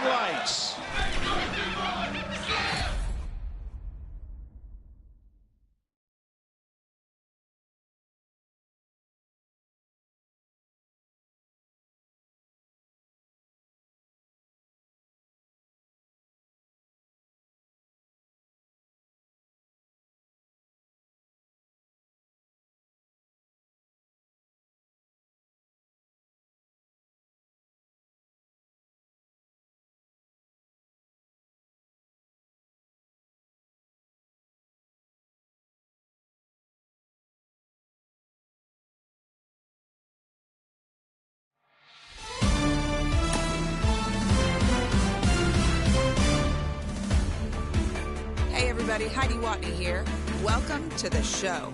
lights. Hey everybody, Heidi Watney here. Welcome to the show.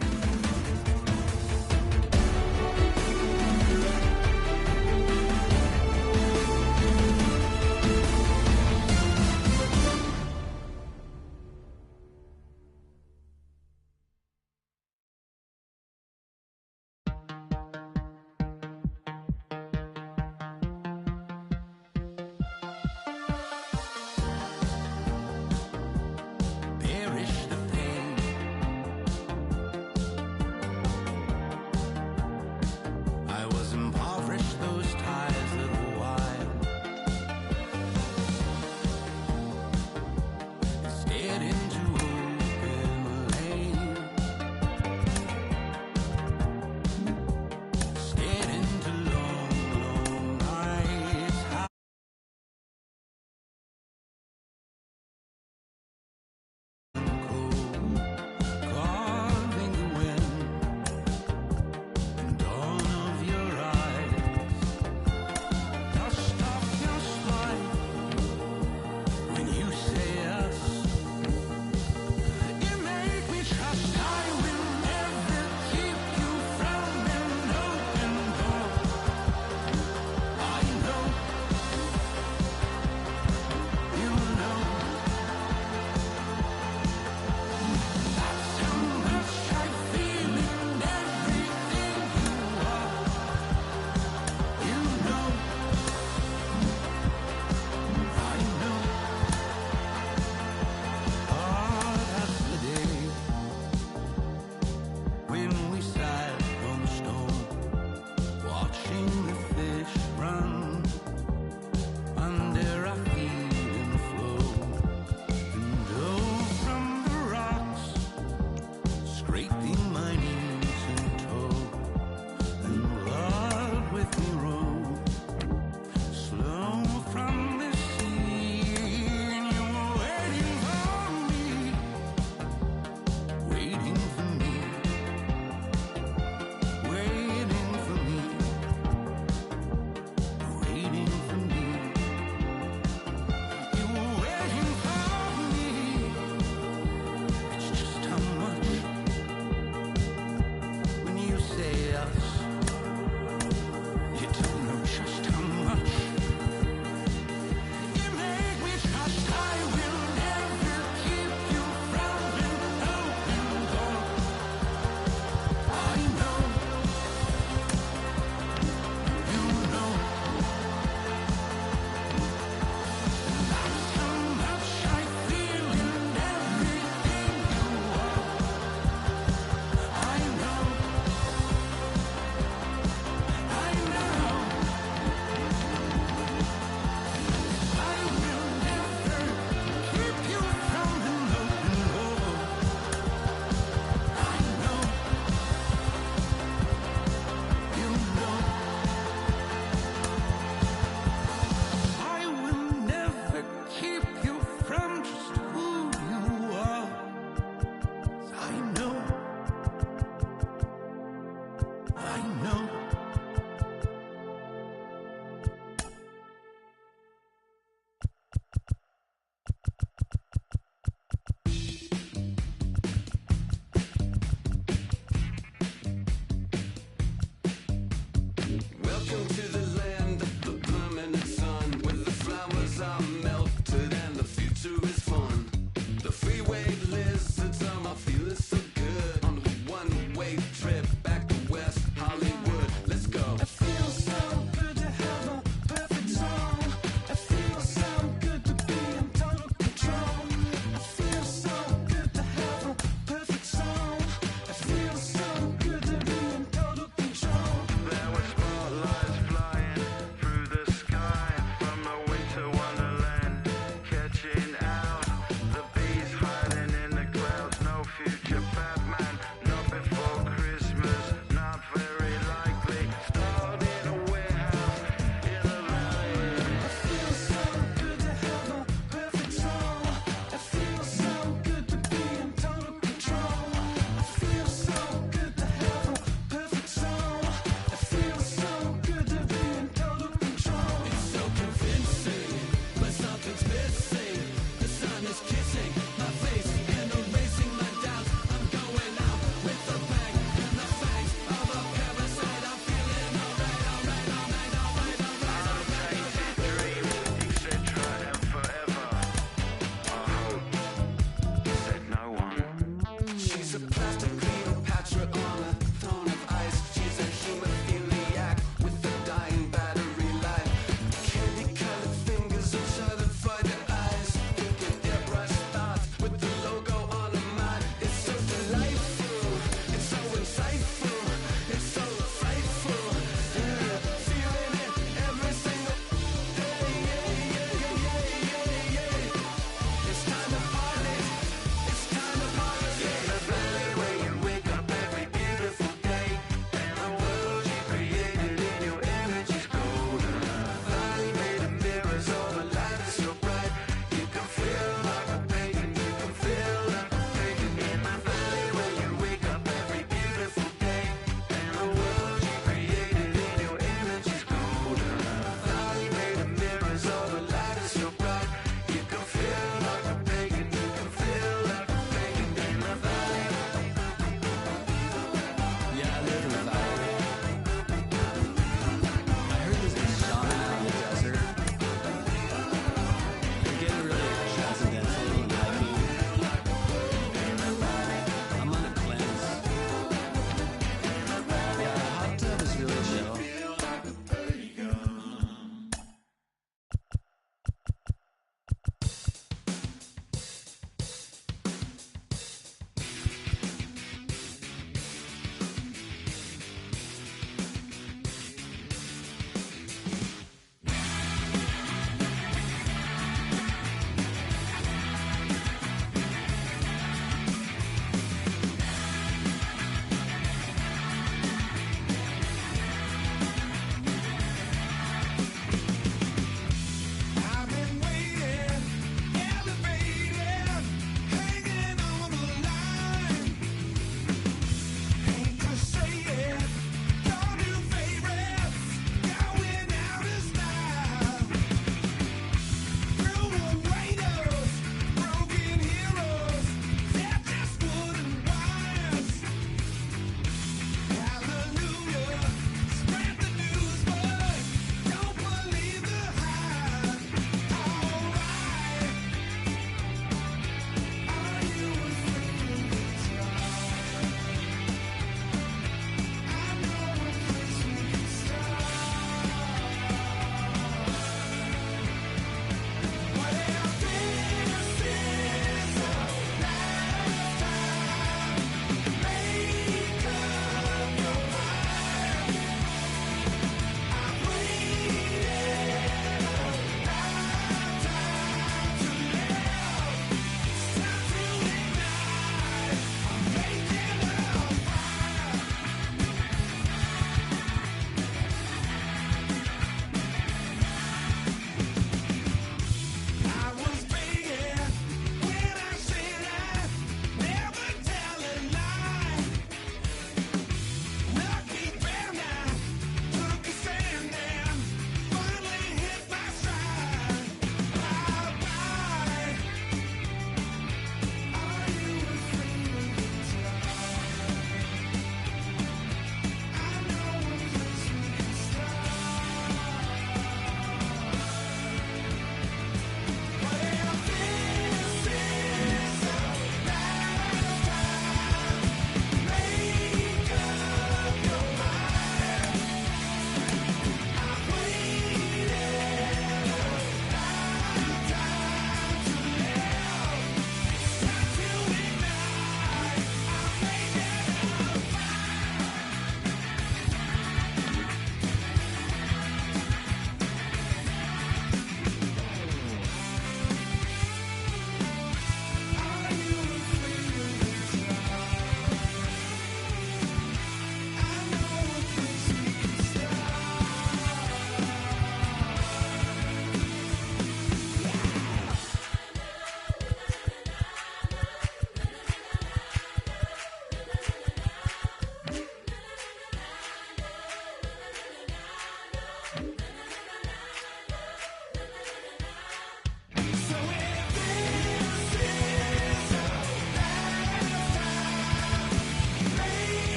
It feels so good to have a perfect song. It feels so good.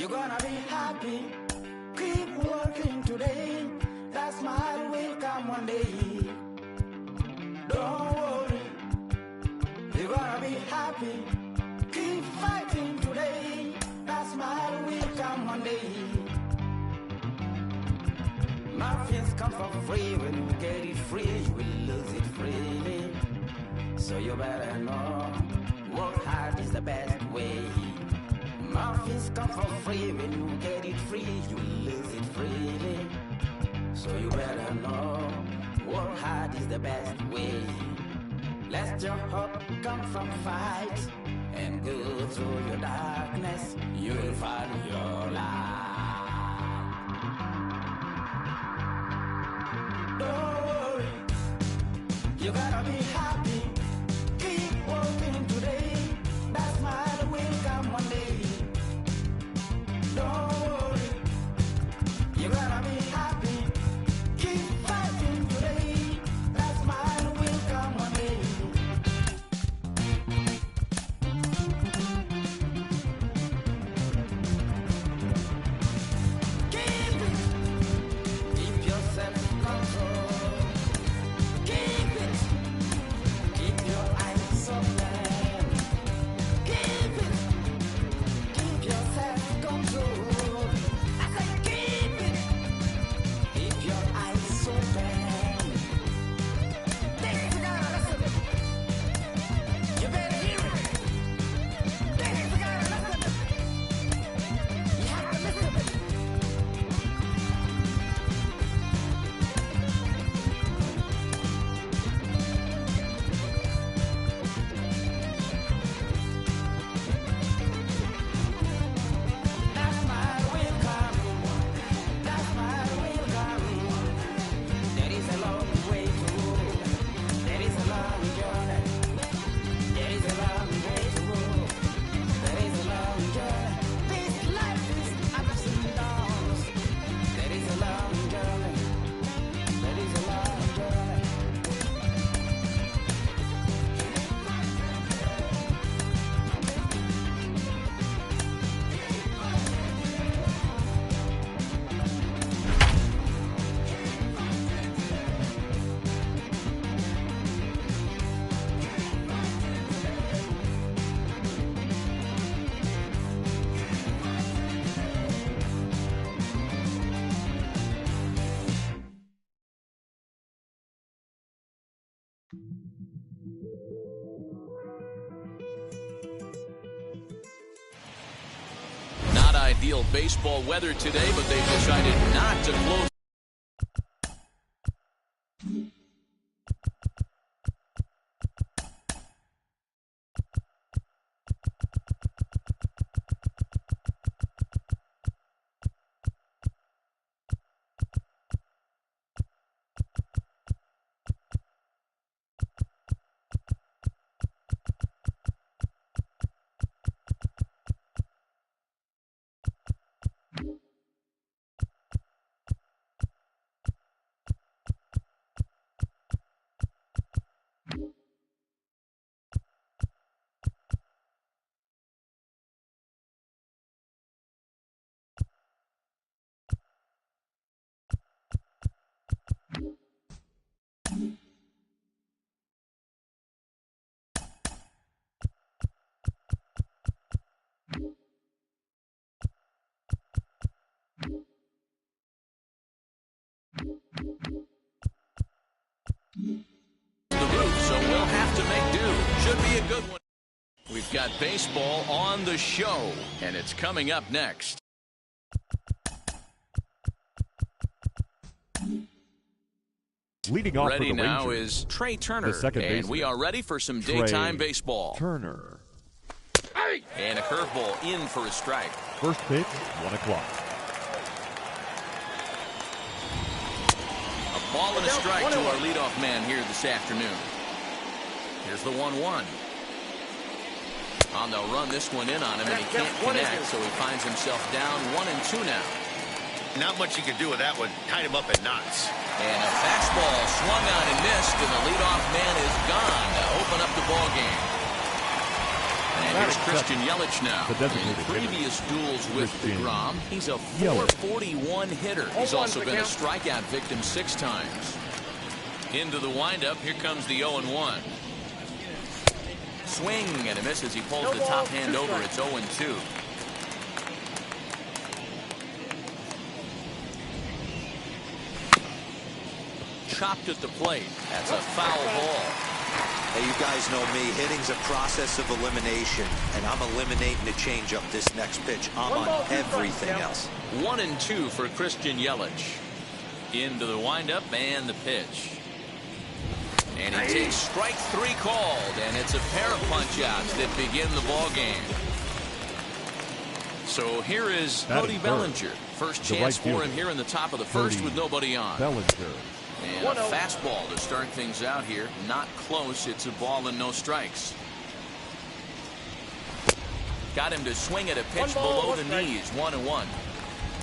You're gonna be happy. Keep working today. That smile will come one day. Don't worry. You're gonna be happy. Keep fighting today. That smile will come one day. Muffins come for free. When you get it free, you will lose it freely. So you better know, work hard is the best way. Muffins come for free. When you get it free, you will lose it freely. So you better know, work hard is the best way. Let your hope come from fight and go through your darkness. You will find your light. Don't worry, you gotta be happy. Keep working today. That smile will come one day. Don't worry, you gotta be happy. Keep fighting today. That smile will come one day. Keep your self-control. Keep it. Keep your eyes open. Keep it. Keep your self-control. I said keep it. Keep your eyes open. This is gotta listen. You better hear it. This is gotta listen. You have to listen. That smile will come. That smile will come. There is a long way to go. There is a long journey. There is a long way to go. There is a long journey. This life is ups and downs. There is a long journey. There is a long journey. Not ideal baseball weather today, but they've decided not to close. The roof, so we'll have to make do. Should be a good one. We've got baseball on the show, and it's coming up next. Leading off Ready for the now Rangers, is Trey Turner, the second and baseman, we are ready for some Trey daytime baseball. Turner. And a curveball in for a strike. First pitch, 1 o'clock. A ball and a strike to our leadoff man here this afternoon. Here's the 1-1. They'll run this one in on him, and he can't connect, so he finds himself down 1-2 now. Not much you can do with that one. Tied him up in knots. And a fastball swung on and missed, and the leadoff man is gone to open up the ball game. And Here's Christian Yelich now. The designated In previous duels with Christian DeGrom, he's a 441 hitter. He's also been a strikeout victim 6 times. Into the windup, here comes the 0-1. Swing and a miss as he pulls the top hand over. It's 0-2. Chopped at the plate. That's a foul ball. Hey, you guys know me. Hitting's a process of elimination, and I'm eliminating the changeup this next pitch. I'm on everything else. 1-2 for Christian Yelich. Into the windup and the pitch. And he takes strike 3 called, and it's a pair of punch-outs that begin the ball game. So here is Cody Bellinger. First chance for him here in the top of the first with nobody on. Bellinger. And a fastball to start things out here. Not close. It's a ball and no strikes. Got him to swing at a pitch below the knees. 1-1.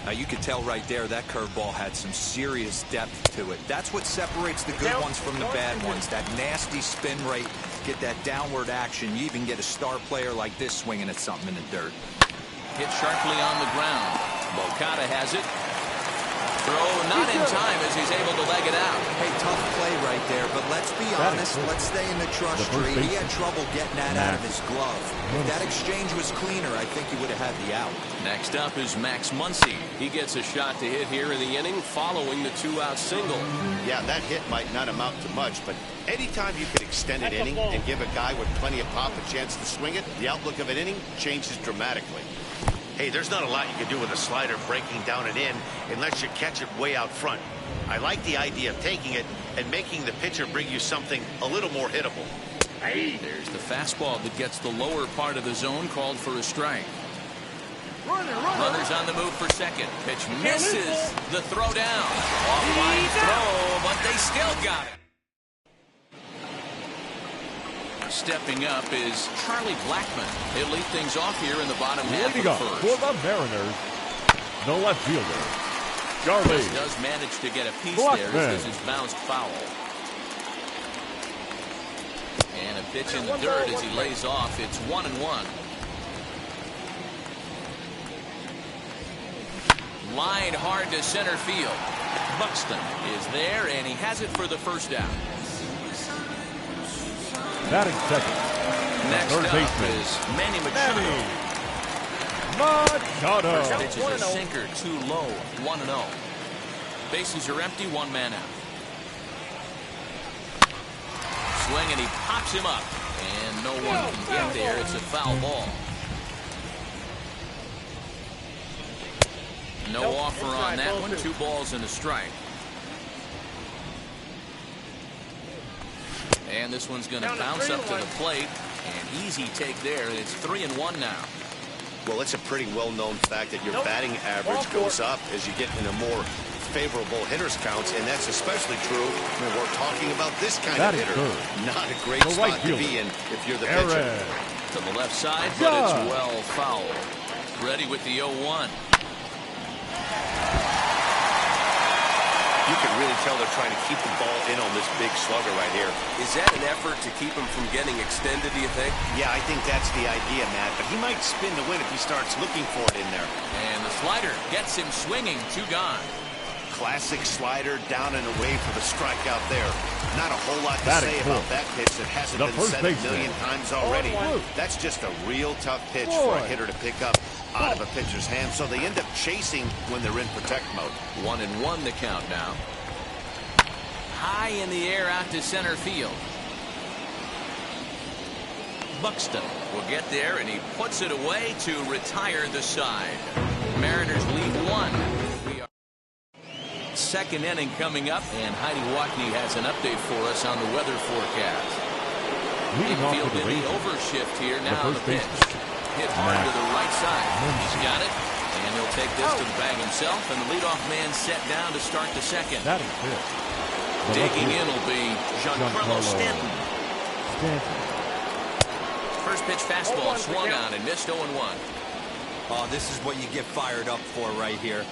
Now you could tell right there that curveball had some serious depth to it. That's what separates the good ones from the bad ones. That nasty spin rate, get that downward action. You even get a star player like this swinging at something in the dirt. Hit sharply on the ground. Moncada has it. Throw not in time as he's able to leg it out. Hey, tough play right there, but let's be honest. Let's stay in the trust tree. He had trouble getting that out of his glove. If that exchange was cleaner, I think he would have had the out. Next up is Max Muncy. He gets a shot to hit here in the inning following the 2-out single. Yeah, that hit might not amount to much, but anytime you can extend an inning and give a guy with plenty of pop a chance to swing it, the outlook of an inning changes dramatically. Hey, there's not a lot you can do with a slider breaking down and in unless you catch it way out front. I like the idea of taking it and making the pitcher bring you something a little more hittable. There's the fastball that gets the lower part of the zone, called for a strike. Runners on the move for second. Pitch misses. The throw down. Offline throw, but they still got it. Stepping up is Charlie Blackmon. He'll lead things off here in the bottom half of the first. For the Mariners, the left fielder, Charlie does manage to get a piece Blackmon. there as this is bounced foul. And a pitch in the dirt as he lays off. It's 1-1. Line hard to center field. Buxton is there, and he has it for the first down. batting second. Next Third up baseman is Manny Machado. Machado. First pitch is a sinker, too low, 1-0. Bases are empty, 1 man out. Swing, and he pops him up, and no one can get there. It's a foul ball. No offer on that one. 2 balls and a strike. And this one's going to bounce up to the plate. An easy take there. It's 3-1 now. Well, it's a pretty well-known fact that your batting average goes up as you get into more favorable hitters counts, and that's especially true when we're talking about this kind of hitter. Not a great spot to be in if you're the pitcher. To the left side, but it's well fouled. Ready with the 0-1. You can really tell they're trying to keep the ball in on this big slugger right here. Is that an effort to keep him from getting extended, do you think? Yeah, I think that's the idea, Matt. But he might spin the win if he starts looking for it in there. And the slider gets him swinging. 2 gone. Classic slider down and away for the strikeout there. Not a whole lot to say about that pitch that hasn't been said a million times already. That's just a real tough pitch for a hitter to pick up out of a pitcher's hand, so they end up chasing when they're in protect mode. 1-1 the count now. High in the air out to center field. Buxton will get there, and he puts it away to retire the side. Mariners lead 1. We are second inning coming up, and Heidi Watney has an update for us on the weather forecast. Infield in the overshift here now on the pitch. Hit hard to the right side. He's got it, and he'll take this to the bag himself, and the leadoff man set down to start the second. Digging in will be Giancarlo Stanton. First pitch fastball swung on and missed 0-1. Oh, this is what you get fired up for right here.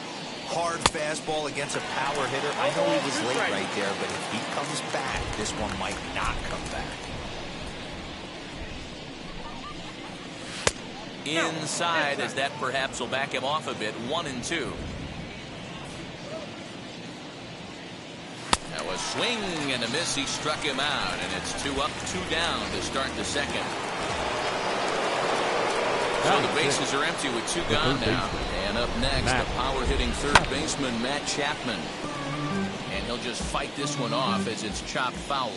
Hard fastball against a power hitter. I know he was late right there, but if he comes back, this one might not come back. inside, as that perhaps will back him off a bit. 1-2. That was swing and a miss. He struck him out, and it's 2 up, 2 down to start the second. So the bases are empty with 2 gone now. And up next, the power-hitting third baseman, Matt Chapman. And he'll just fight this one off as it's chopped foul.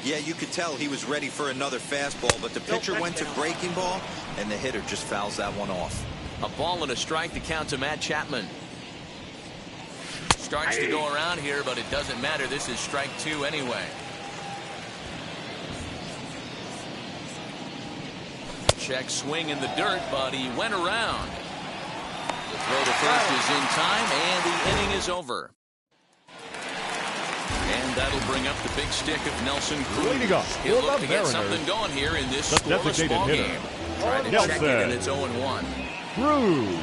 Yeah, you could tell he was ready for another fastball, but the pitcher went to breaking ball, and the hitter just fouls that one off. A ball and a strike to count to Matt Chapman. Starts to go around here, but it doesn't matter. This is strike 2 anyway. Check swing in the dirt, but he went around. The throw to first is in time, and the inning is over. And that'll bring up the big stick of Nelson Cruz. He'll look to get something going here in this scoreless ball game. Try to check it, and it's 0-1. Cruz.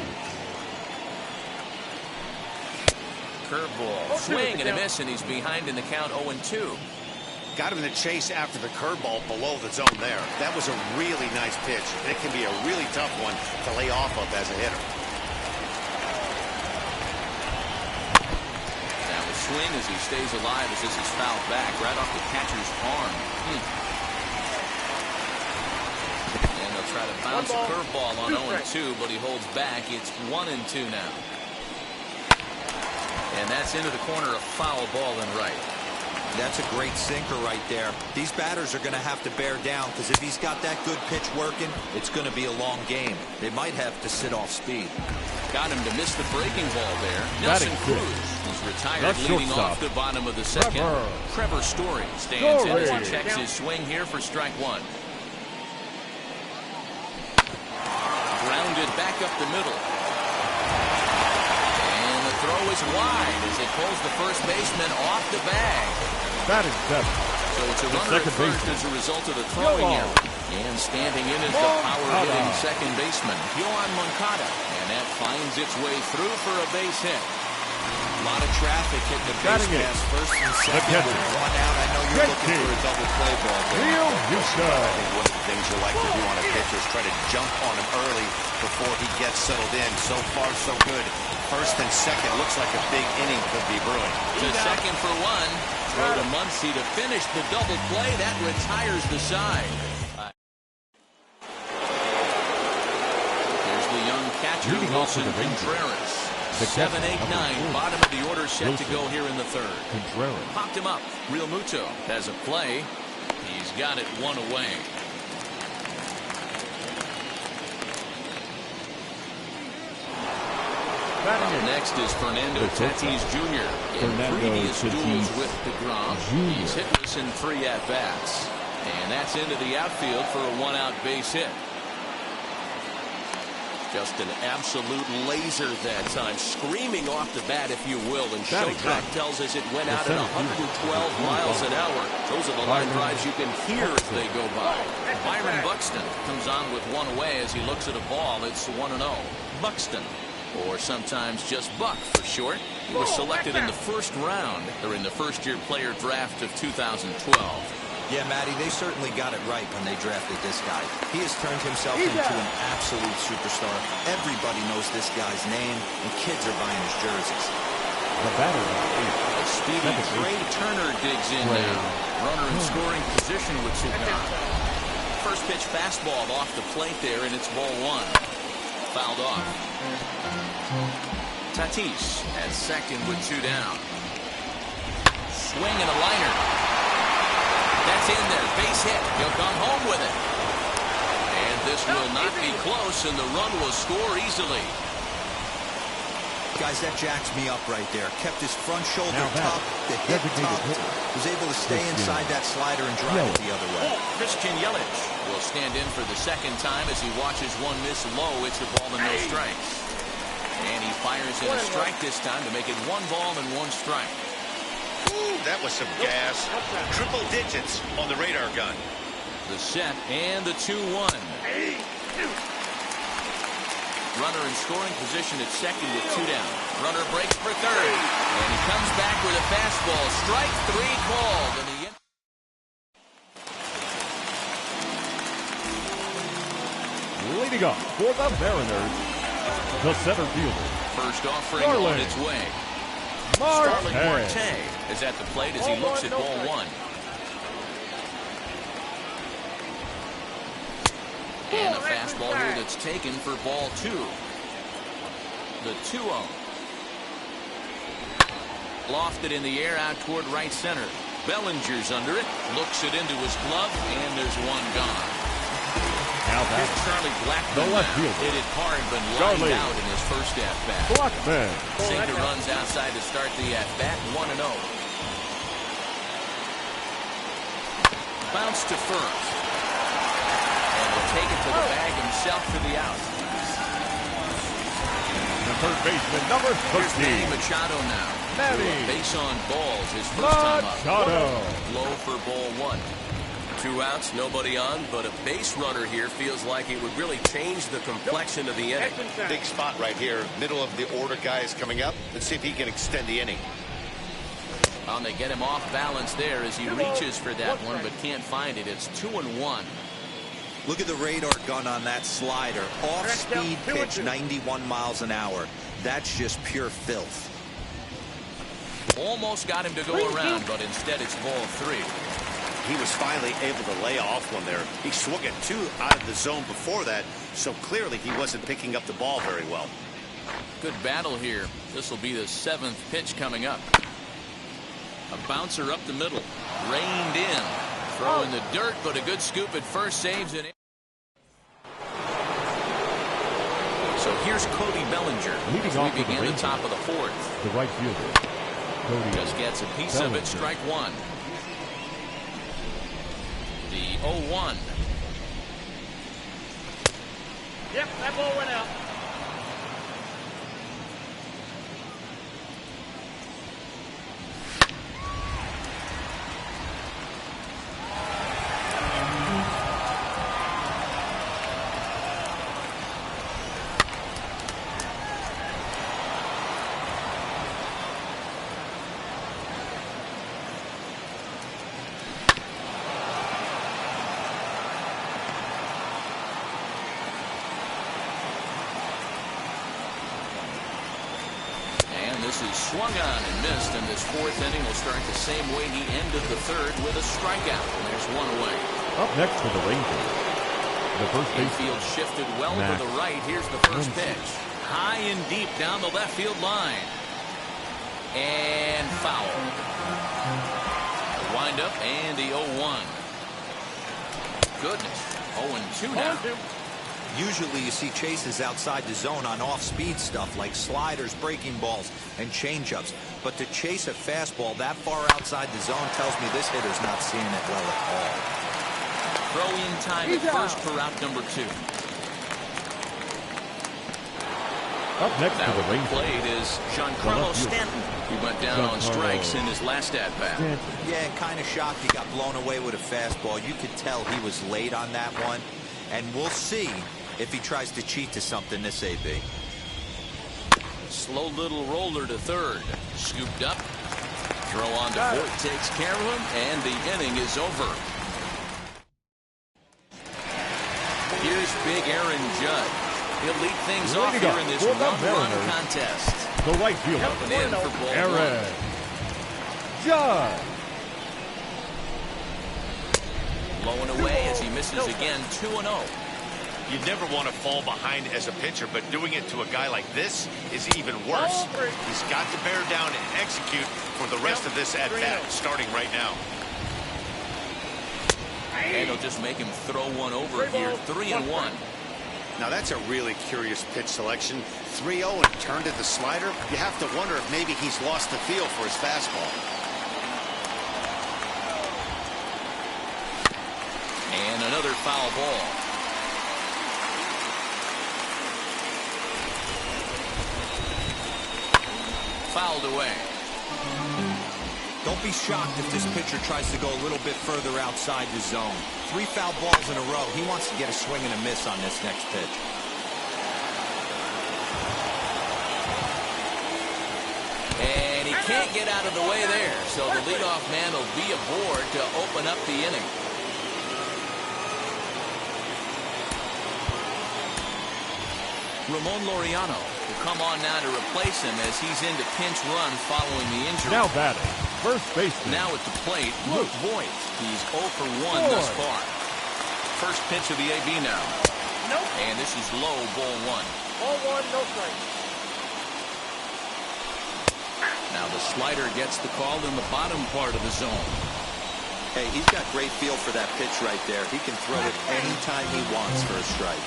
Curveball, swing and a miss, and he's behind in the count. 0-2. Got him in the chase after the curveball below the zone there. That was a really nice pitch, and it can be a really tough one to lay off of as a hitter. Now a swing as he stays alive as this is fouled back right off the catcher's arm. And they'll try to bounce a curveball on 0-2, but he holds back. It's 1-2 now. And that's into the corner, a foul ball and right. That's a great sinker right there. These batters are going to have to bear down, because if he's got that good pitch working, it's going to be a long game. They might have to sit off speed. Got him to miss the breaking ball there. Nelson Cruz is retired, leading off the bottom of the second. Trevor Story stands in as he checks his swing here for strike 1. Grounded back up the middle. And the throw is wide as it pulls the first baseman off the bag. That is 7. So it's a runner at first as a result of the throwing error. And standing in is the power-hitting second baseman, Yoan Moncada. And that finds its way through for a base hit. A lot of traffic hitting the base pass first and second. With 1 out, I know you're looking for a double play ball. I think one of the things you like to do on a pitcher is try to jump on him early before he gets settled in. So far, so good. First and second looks like a big inning could be brewing. To second for 1. Throw to Muncy to finish the double play. That retires the side. Here's the young catcher, Wilson Contreras. 7, 8, 9. Bottom of the order set to go here in the third. Popped him up. Real Muto has a play. He's got it 1 away. Next is Fernando Tatis Jr. In previous duels with DeGrom, he's hitless in 3 at-bats. And that's into the outfield for a 1-out base hit. Just an absolute laser that time, screaming off the bat, if you will. And Showtime tells us it went out at 112 miles an hour. Those are the line drives you can hear as they go by. Byron Buxton comes on with 1 away as he looks at a ball. It's 1-0. Buxton, or sometimes just Buck for short. He was selected in the first round, or in the first-year player draft of 2012. Yeah, Matty, they certainly got it right when they drafted this guy. He has turned himself into an absolute superstar. Everybody knows this guy's name, and kids are buying his jerseys. The batter. A speedy Trey Turner digs in now. Runner in scoring position with 2 gone. First pitch fastball off the plate there, and it's ball 1. Fouled off. Tatis at second with 2 down. Swing and a liner. That's in there. Base hit. He'll come home with it. And this will not be close, and the run will score easily. Guys, that jacks me up right there. Kept his front shoulder top, the hip top. Was able to stay inside that slider and drive it the other way. Christian Yelich will stand in for the second time as he watches 1 miss low. It's a ball and no strikes. And he fires in a strike this time to make it 1 ball and 1 strike. Ooh, that was some gas. Triple digits on the radar gun. The set and the 2-1. Runner in scoring position at second with 2 down. Runner breaks for third. And he comes back with a fastball. Strike 3 called. And Leading off for the Mariners, the center fielder. First offering Starling on its way. Marte. Starling Marte is at the plate as he looks at ball one. And a fastball here that's taken for ball two. The 2-0. Lofted in the air out toward right center. Bellinger's under it. Looks it into his glove, and there's one gone. Now Here's that's Charlie Blackmon. the left now. fielder. Hit it hard, but lined Charlie out in his first at-bat. Blackmon. Singer runs outside to start the at-bat, 1-0. Bounce to first. And will take it to the bag himself for the out. The third baseman, number Here's Manny 13. Machado now. Manny Base on balls, his first time up. Machado. Low for ball one. 2 outs, nobody on, but a base runner here feels like it would really change the complexion of the inning. Big spot right here. Middle of the order guy is coming up. Let's see if he can extend the inning. And they get him off balance there as he reaches for that one, but can't find it. It's 2-1. Look at the radar gun on that slider. Off-speed pitch, 91 miles an hour. That's just pure filth. Almost got him to go around, but instead it's ball three. He was finally able to lay off one there. He swung at 2 out of the zone before that, so clearly he wasn't picking up the ball very well. Good battle here. This will be the 7th pitch coming up. A bouncer up the middle. Reined in. Throw in the dirt, but a good scoop at first saves it. So here's Cody Bellinger Leading as off we for the begin the Rangers. top of the 4th. The right fielder. Cody Just gets a piece of it. Bellinger. Strike one. The 0-1. Yep, that ball went out. This is swung on and missed, and this 4th inning will start the same way he ended the 3rd with a strikeout. And there's one away. Up next for the Rangers, the first baseman. Infield shifted well Max to the right. Here's the first Muncy. pitch. High and deep down the left field line. And foul. Wind up and the 0-1. Goodness. 0-2 now. Usually you see chases outside the zone on off-speed stuff like sliders, breaking balls, and changeups. But to chase a fastball that far outside the zone tells me this hitter's not seeing it well at all. Throw in time at first for out number 2. Up next Now for the Rangers. played is Giancarlo left fielder. Stanton. He went down on strikes in his last at-bat. Yeah, kind of shocked he got blown away with a fastball. You could tell he was late on that one. And we'll see if he tries to cheat to something this AB. Slow little roller to third. Scooped up. Throw on to fourth. Takes care of him, and the inning is over. Here's big Aaron Judge. He'll lead things off Leading here up in this for the one-run Mariners. contest. The right fielder. Coming in for ball Aaron one. Judge. Low and away as he misses again. 2-0. You never want to fall behind as a pitcher, but doing it to a guy like this is even worse. He's got to bear down and execute for the rest of this at-bat, starting right now. And he'll just make him throw one over here. 3-1. Now that's a really curious pitch selection. 3-0 and turned at the slider. You have to wonder if maybe he's lost the feel for his fastball. And another foul ball. Fouled away. Don't be shocked if this pitcher tries to go a little bit further outside the zone. 3 foul balls in a row. He wants to get a swing and a miss on this next pitch. And he can't get out of the way there. So the leadoff man will be aboard to open up the inning. Ramon Laureano will come on now to replace him as he's into pinch run following the injury. Now batting, first baseman. Now at the plate, Luke Voit. He's 0 for 1 thus far. First pitch of the AB now. Nope. And this is low, ball 1. Ball 1, no strike. Now the slider gets the call in the bottom part of the zone. Hey, he's got great feel for that pitch right there. He can throw it anytime he wants for a strike.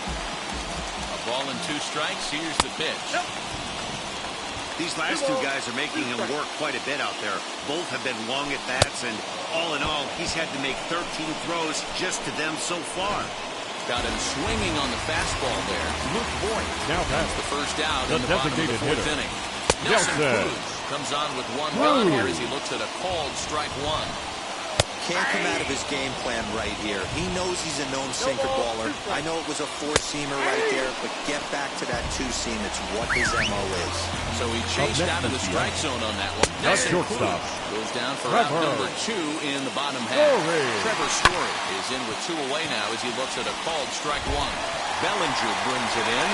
A ball and 2 strikes. Here's the pitch. Nope. These last two guys are making him work quite a bit out there. Both have been long at bats, and all in all, he's had to make 13 throws just to them so far. Got him swinging on the fastball there. Luke Voit. Now That's the first out the in the bottom of the designated 4th hitter. inning. Nelson Nelson Cruz comes on with 1 gun here as he looks at a called strike 1. Can't come out of his game plan right here. He knows he's a known sinker baller. I know it was a 4-seamer right there, but get back to that 2-seam. It's what his MO is. So he chased out of the strike zone on that one. That's Nelson shortstop. Cruz goes down for out number 2 in the bottom half. Trevor Story is in with 2 away now as he looks at a called strike 1. Bellinger brings it in,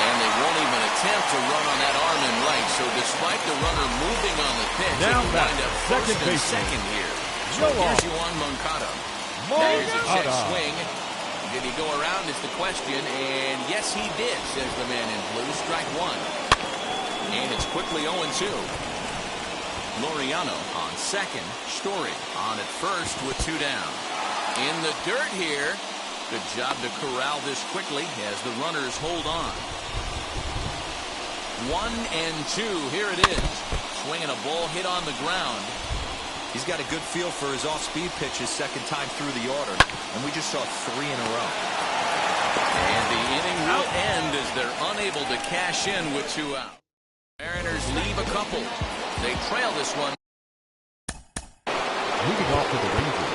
and they won't even attempt to run on that arm in right. So despite the runner moving on the pitch, now it'll wind up first and second here. So here's Yoan Moncada. There's a check swing. Did he go around is the question, and yes he did, says the man in blue. Strike 1. And it's quickly 0-2. Laureano on second. Story on at first with 2 down. In the dirt here. Good job to corral this quickly as the runners hold on. 1-2. Here it is. Swinging a ball hit on the ground. He's got a good feel for his off-speed pitches second time through the order, and we just saw 3 in a row. And the inning will end as they're unable to cash in with 2 out. Mariners leave a couple. They trail this one. Moving off to the Rangers,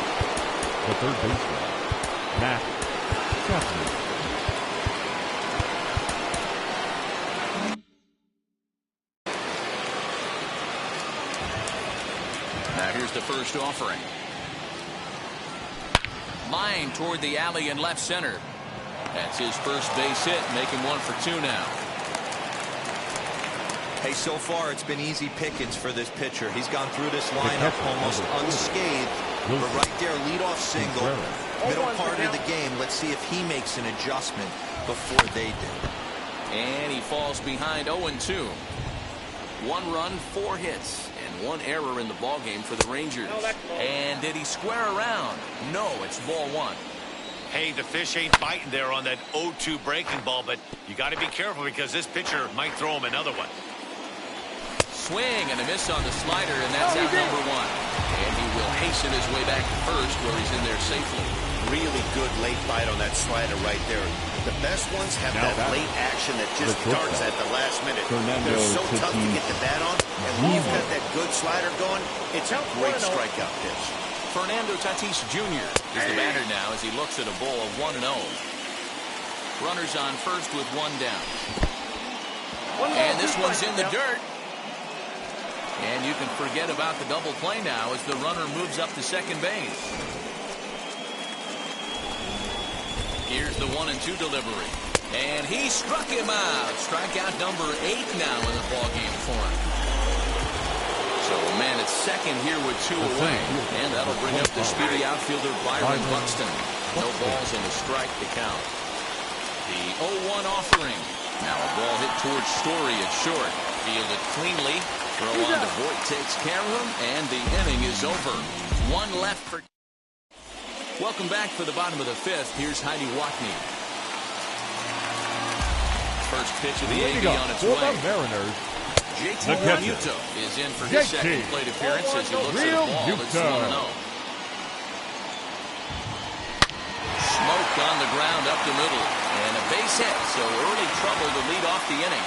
the third baseman, Matt Chapman. Now here's the first offering. Line toward the alley in left center. That's his first base hit, making 1 for 2 now. Hey, so far it's been easy pickings for this pitcher. He's gone through this lineup almost unscathed. But right there, leadoff single, middle part of the game. Let's see if he makes an adjustment before they do. And he falls behind 0-2. 1 run, 4 hits, and 1 error in the ballgame for the Rangers. And did he square around? No, it's ball 1. Hey, the fish ain't biting there on that 0-2 breaking ball, but you got to be careful because this pitcher might throw him another one. Swing and a miss on the slider, and that's out number 1. And he will hasten his way back to first where he's in there safely. Really good late bite on that slider right there. The best ones have Now that late action that just starts at the last minute. They're so tough to get the bat on, and when you've got that good slider going, it's a great strikeout pitch. Fernando Tatis Jr. is the batter now as he looks at a ball of 1-0. Runners on first with 1 down. And this one's in the dirt. And you can forget about the double play now as the runner moves up to second base. Here's the 1-2 delivery. And he struck him out. Strikeout number 8 now in the ballgame for him. So a man at second here with 2 away. And that'll bring up the speedy outfielder Byron Buxton. No balls and a strike to count. The 0-1 offering. Now a ball hit towards Story at short. Fielded cleanly. Throw on to Voit takes care of him, and the inning is over. 1 left for... Welcome back for the bottom of the 5th. Here's Heidi Watney. First pitch of the AB on its way. Mariners, JT Realmuto is in for his second plate appearance as he looks at a ball that's 1-0. Smoked on the ground up the middle, and a base hit, so early trouble to lead off the inning.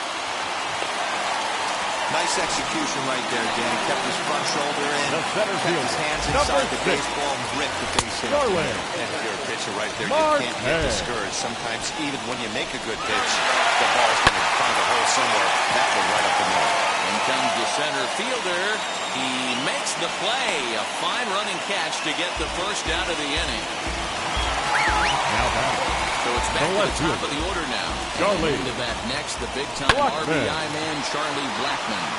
Nice execution right there, Dan. Kept his front shoulder in, kept his hands inside the baseball, and ripped the base hit. And if you're a pitcher right there, you can't get discouraged. Sometimes even when you make a good pitch, the ball's going to find a hole somewhere. That one right up the middle. In comes the center fielder. He makes the play. A fine running catch to get the first out of the inning. Now batting. So it's back to the top of the order now. Charlie. Into that next, the big-time RBI man, Charlie Blackmon.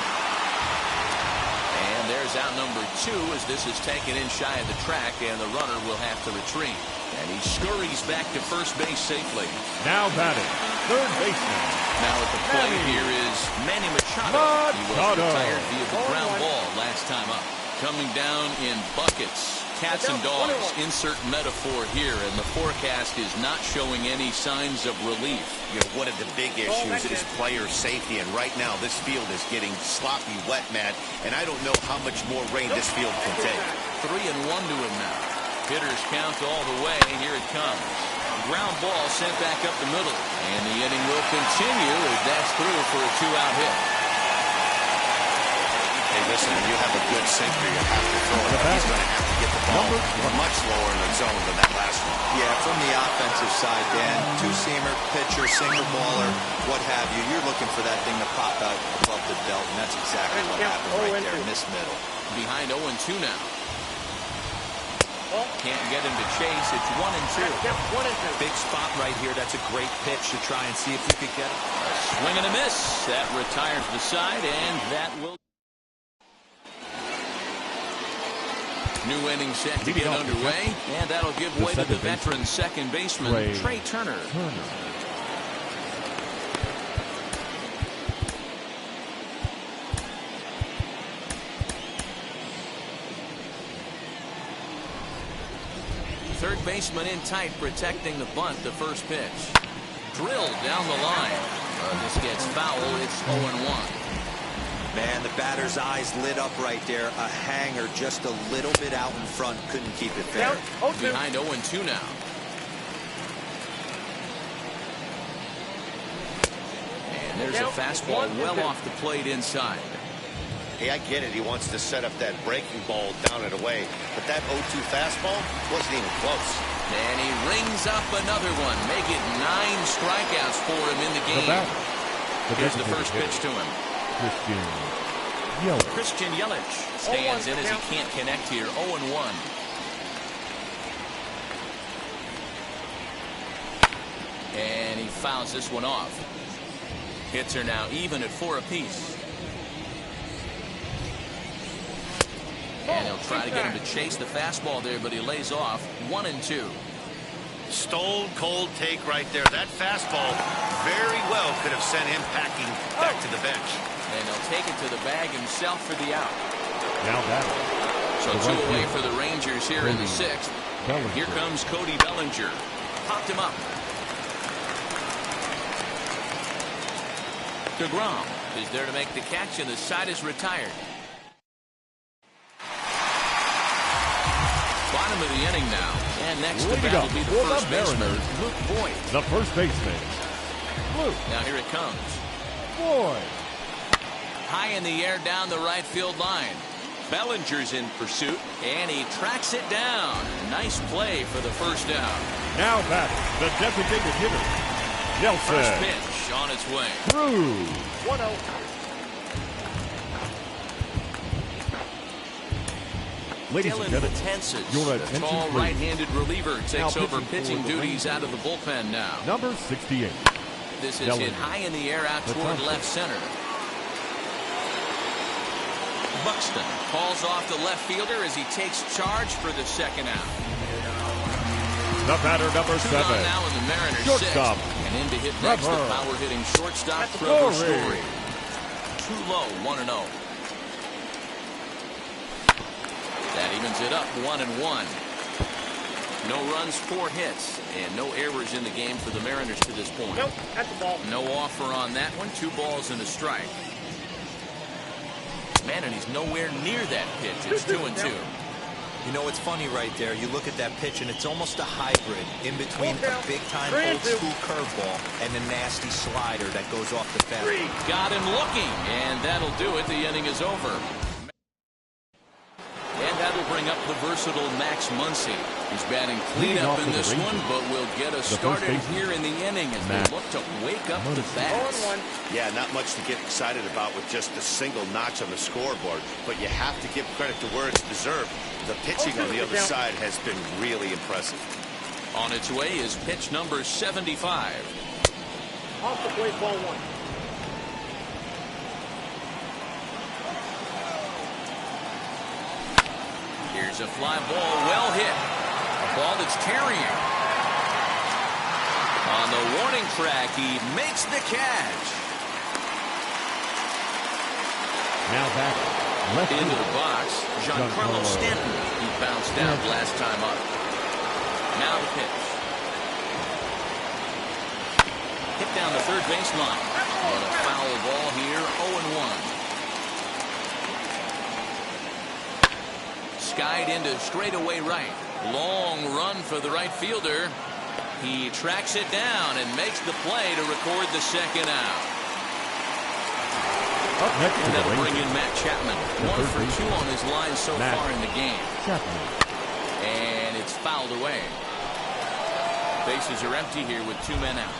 And there's out number 2 as this is taken in shy of the track, and the runner will have to retreat. And he scurries back to first base safely. Now batting, third baseman. Now at the plate here is Manny Machado. He was retired via the ground ball last time up. Coming down in buckets. Cats and dogs, insert metaphor here, and the forecast is not showing any signs of relief. You know, one of the big issues is player safety, and right now this field is getting sloppy wet, Matt, and I don't know how much more rain this field can take. 3-1 to him now. Hitters count all the way. Here it comes. Ground ball sent back up the middle, and the inning will continue as that's through for a 2-out hit. Hey, listen, when you have a good sinker, you have to throw it. He's going to have to get the ball much lower in the zone than that last one. Yeah, from the offensive side, Dan, two-seamer, pitcher, sinker baller, what have you. You're looking for that thing to pop out above the belt, and that's exactly what happened right there in this middle. Behind 0-2 now. Can't get him to chase. It's 1-2. Big spot right here. That's a great pitch to try and see if you could get it. A swing and a miss. That retires the side, and that will. New inning set to get underway, and that'll give way to the veteran second baseman, Trey Turner. Third baseman in tight, protecting the bunt, the first pitch. Drilled down the line. This gets foul. It's 0-1. Man, the batter's eyes lit up right there. A hanger just a little bit out in front. Couldn't keep it fair. Behind 0-2 now. And there's a fastball well off the plate inside. Hey, I get it. He wants to set up that breaking ball down and away. But that 0-2 fastball wasn't even close. And he rings up another one. Make it 9 strikeouts for him in the game. Here's the first pitch to him. Christian Yelich stands in as he can't connect here. 0-1. And he fouls this one off. Hits are now even at 4 apiece. And he'll try to get him to chase the fastball there, but he lays off. 1-2. Stone cold take right there. That fastball very well could have sent him packing back to the bench. And he'll take it to the bag himself for the out. Now that. So 2 away for the Rangers here in the 6th. Here comes Cody Bellinger. Popped him up. DeGrom is there to make the catch, and the side is retired. Bottom of the inning now. And next to bat will be the first baseman, Luke Voit. The first baseman, Luke. Now here it comes. Voit. High in the air down the right field line. Bellinger's in pursuit, and he tracks it down. Nice play for the first down. Now batting, the designated hitter, Nelson. First pitch on its way. Through. 1-0. Ladies and gentlemen, your the attention tall please. right-handed reliever takes Now over pitching for the duties Rangers. out of the bullpen now. Number 68. This is Bellinger. hit high in the air out toward left center. Buxton calls off the left fielder as he takes charge for the second out. The batter, number 2 7. gone now in the Mariners Shortstop. 6th. And in to hit next, the power-hitting shortstop, Trevor Story. Too low, 1-0. That evens it up, 1-1. No runs, 4 hits, and no errors in the game for the Mariners to this point. Nope, that's the ball. No offer on that one. 2 balls and a strike. Man, and he's nowhere near that pitch. It's 2-2. You know, it's funny right there. You look at that pitch, and it's almost a hybrid in between a big-time old-school curveball and a nasty slider that goes off the bat. Got him looking, and that'll do it. The inning is over. And that'll bring up the versatile Max Muncy. He's batting cleanup in this one, but will get us started here in the inning as they look to wake up the bats. Yeah, not much to get excited about with just a single notch on the scoreboard, but you have to give credit to where it's deserved. The pitching on the other side has been really impressive. On its way is pitch number 75. Off the plate, ball 1. Here's a fly ball, well hit. A ball that's carrying. On the warning track, he makes the catch. Now back left Into field. the box, Giancarlo Stanton. He bounced out last time up. Now the pitch. Hit down the third baseline. But a foul ball here, 0-1. Skied into straightaway right. Long run for the right fielder. He tracks it down and makes the play to record the second out. Up next And to the that'll bring Rangers. in Matt Chapman. 1 for 2 on his line so Matt far in the game. Chapman. And it's fouled away. Bases are empty here with 2 men out.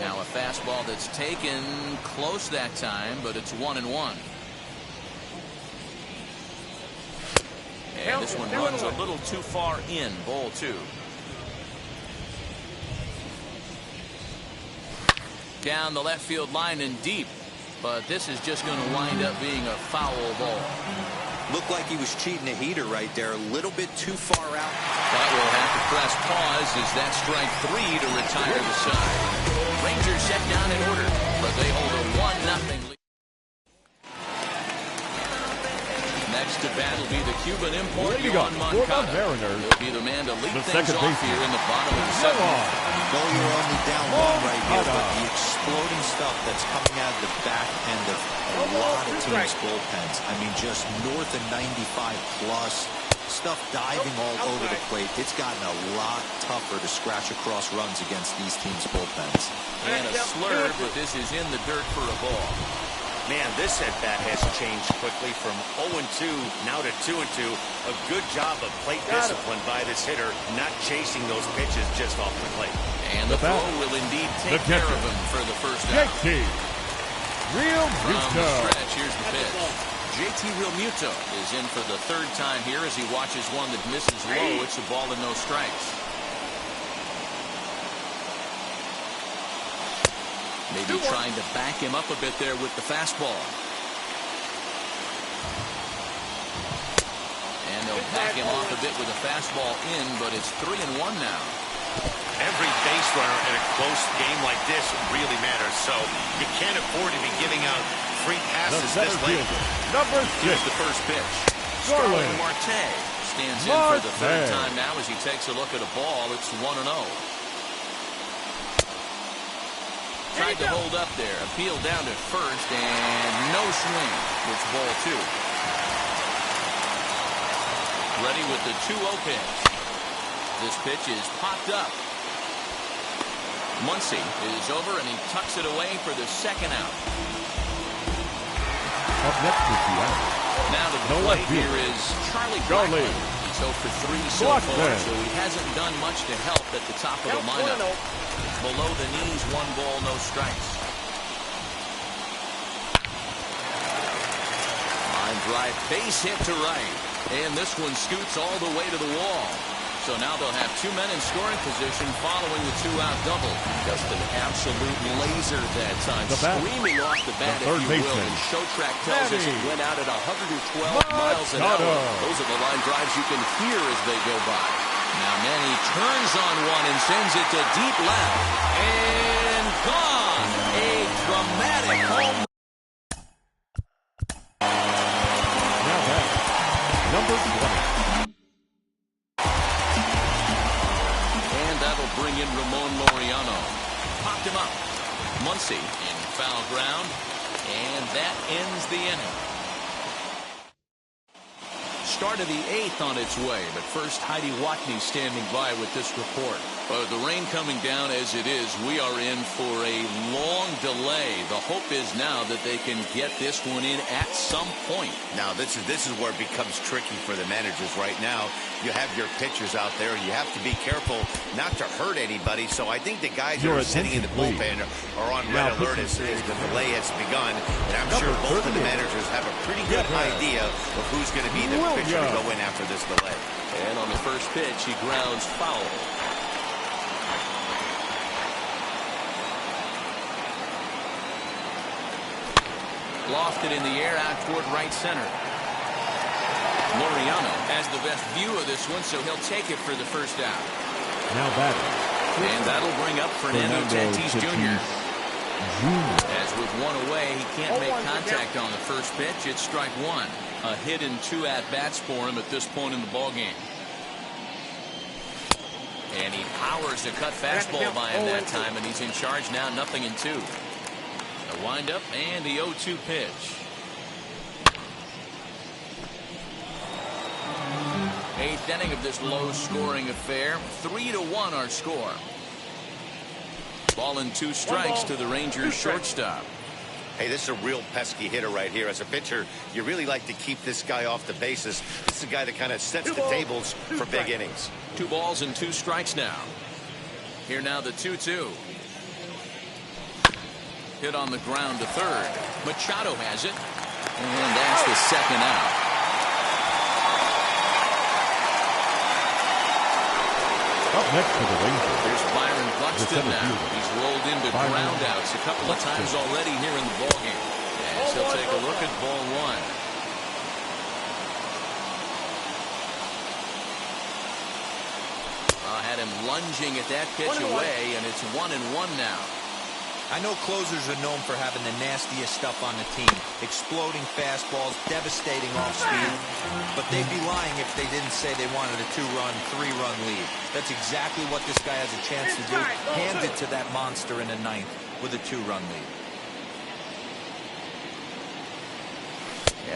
Now a fastball that's taken close that time, but it's 1-1. And this one runs a little too far in, ball 2. Down the left field line and deep, but this is just going to wind up being a foul ball. Looked like he was cheating a heater right there, a little bit too far out. But we'll have to press pause as that strike 3 to retire the side. Rangers set down in order, but they hold a 1-0 lead. Next to bat will be the Cuban import, Leading up Yohan for the Moncada. Mariners, He'll be the man to lead the things second off baseman, here in the bottom of the seventh. Though you're only down 1 right here, but Moncada. the exploding stuff that's coming out of the back end of a lot of teams' bullpens. I mean, just north of 95 plus. Stuff diving all over the plate. It's gotten a lot tougher to scratch across runs against these teams' bullpens. And a slurve, but this is in the dirt for a ball. Man, this at-bat has changed quickly from 0-2 now to 2-2. A good job of plate discipline by this hitter, not chasing those pitches just off the plate. And the throw will indeed take The care catcher. of him for the first out. JT Real From the Muto. stretch, here's the pitch. JT Realmuto is in for the 3rd time here as he watches one that misses low. It's a ball and no strikes. Maybe trying to back him up a bit there with the fastball. And they'll back him off a bit with a fastball in, but it's 3-1 now. Every base runner in a close game like this really matters, so you can't afford to be giving out free The passes center this late. fielder, number 6. Here's the first pitch. Starling Starling Marte stands in for the 3rd Marte. time now as he takes a look at a ball. It's 1-0. Tried to hold up there. Appeal down to first and no swing. It's ball 2. Ready with the 2-0 pitch. This pitch is popped up. Muncy is over and he tucks it away for the 2nd out. Up next to Seattle. Now to the No plate left field. here is Charlie Charlie. Blackmon. He's 0 for 3 so Blackmon. far, so he hasn't done much to help at the top of the lineup. 1-0. Below the knees, 1 ball, no strikes. Line drive, base hit to right. And this one scoots all the way to the wall. So now they'll have 2 men in scoring position following the 2-out double. Just an absolute laser that time. The bat. Screaming off the bat, The third if you will. baseman. And Showtrack tells us it Manny went out at 112 miles an hour. Machado. Those are the line drives you can hear as they go by. Now Manny turns on one and sends it to deep left. And gone. A dramatic home. Now back, number 20. And that'll bring in Ramon Laureano. Popped him up. Muncy in foul ground. And that ends the inning. Start of the 8th on its way, but first Heidi Watney standing by with this report. Well, the rain coming down as it is, we are in for a long delay. The hope is now that they can get this one in at some point. Now, this is where it becomes tricky for the managers right now. You have your pitchers out there. You have to be careful not to hurt anybody. So I think the guys who are sitting in the bullpen are on red alert as the delay has begun. And I'm sure both of the managers have a pretty good idea of who's going to be the pitcher to go in after this delay. And on the first pitch, he grounds foul. Lofted in the air out toward right center. Laureano has the best view of this one, so he'll take it for the first out. Now batting. And that'll bring up Fernando Tatis Jr. As with one away, he can't make contact on the first pitch. It's strike one. A hit and 2 at-bats for him at this point in the ballgame. And he powers a cut fastball by him that time, and he's in charge now, 0-2. A windup and the 0-2 pitch. 8th inning of this low-scoring affair. 3-1 our score. Ball and 2 strikes to the Rangers shortstop. Hey, this is a real pesky hitter right here. As a pitcher, you really like to keep this guy off the bases. This is a guy that kind of sets the tables for big innings. 2 balls and 2 strikes now. Here now the 2-2. Hit on the ground to third. Machado has it. And that's the second out. Up next for the Rangers. Here's Byron Buxton now. He's rolled into groundouts a couple of times already here in the ballgame. As he'll take a look at ball one. Had him lunging at that pitch away, and it's 1-1 now. I know closers are known for having the nastiest stuff on the team. Exploding fastballs, devastating off speed. But they'd be lying if they didn't say they wanted a 2-run, 3-run lead. That's exactly what this guy has a chance to do. Hand it to that monster in the 9th with a 2-run lead.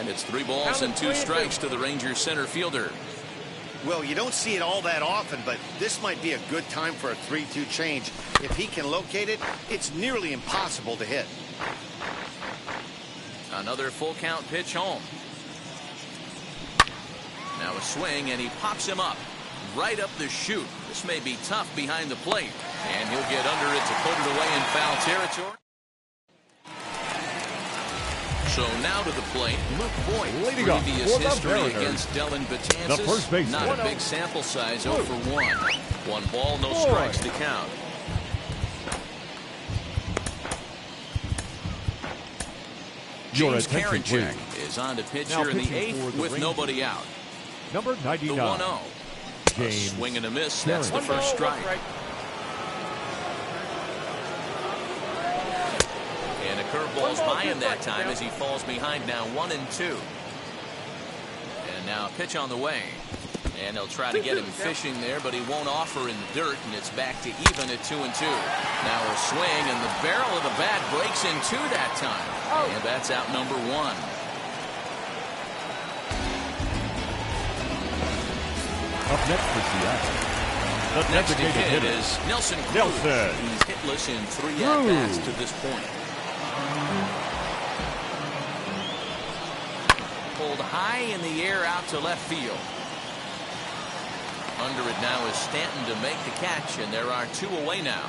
And it's 3 balls and 2 strikes to the Rangers center fielder. Well, you don't see it all that often, but this might be a good time for a 3-2 change. If he can locate it, it's nearly impossible to hit. Another full count pitch home. Now a swing, and he pops him up. Right up the chute. This may be tough behind the plate. And he'll get under it to put it away in foul territory. So now to the plate, Luke Voit. Previous history against Dellin Betances. Not a big sample size, 0 for 1. 1 ball, no strikes to count. James Karinchak is on to pitch here in the 8th with nobody out. Number 99. The 1-0. A swing and a miss. That's the first strike. And a curveball's by him that time as he falls behind now 1-2. And now a pitch on the way. And they'll try to get him fishing there, but he won't offer in the dirt, and it's back to even at 2-2. Now a swing, and the barrel of the bat breaks in 2 that time. And that's out number 1. Up next for Seattle. The next to hit hitter is Nelson Cruz. He's hitless in 3 at-bats to this point. Pulled high in the air out to left field. Under it now is Stanton to make the catch, and there are 2 away now.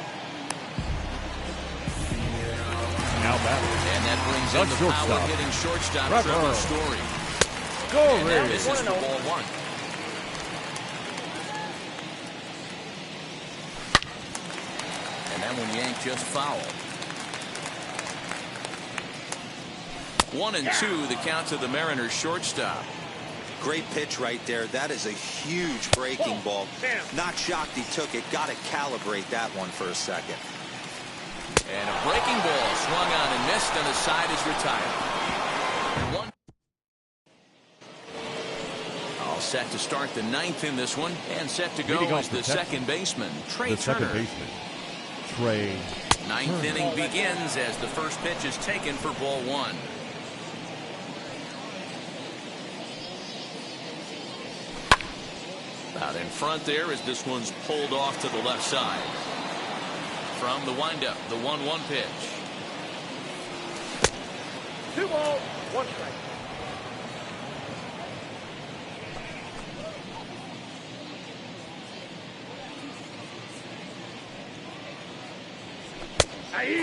Now batting. And that brings in the power-hitting shortstop, Trevor Story. And that misses for ball 1. And that one yanked just foul. 1-2, the count to the Mariners shortstop. Great pitch right there. That is a huge breaking ball. Not shocked he took it. Got to calibrate that one for a second. And a breaking ball swung on and missed, and the side is retired. All set to start the 9th in this one, and set to go is the second baseman, Trey Turner. 9th inning begins as the first pitch is taken for ball 1. About an in front there as this one's pulled off to the left side. From the windup, the 1-1 pitch. 2 balls, 1 strike.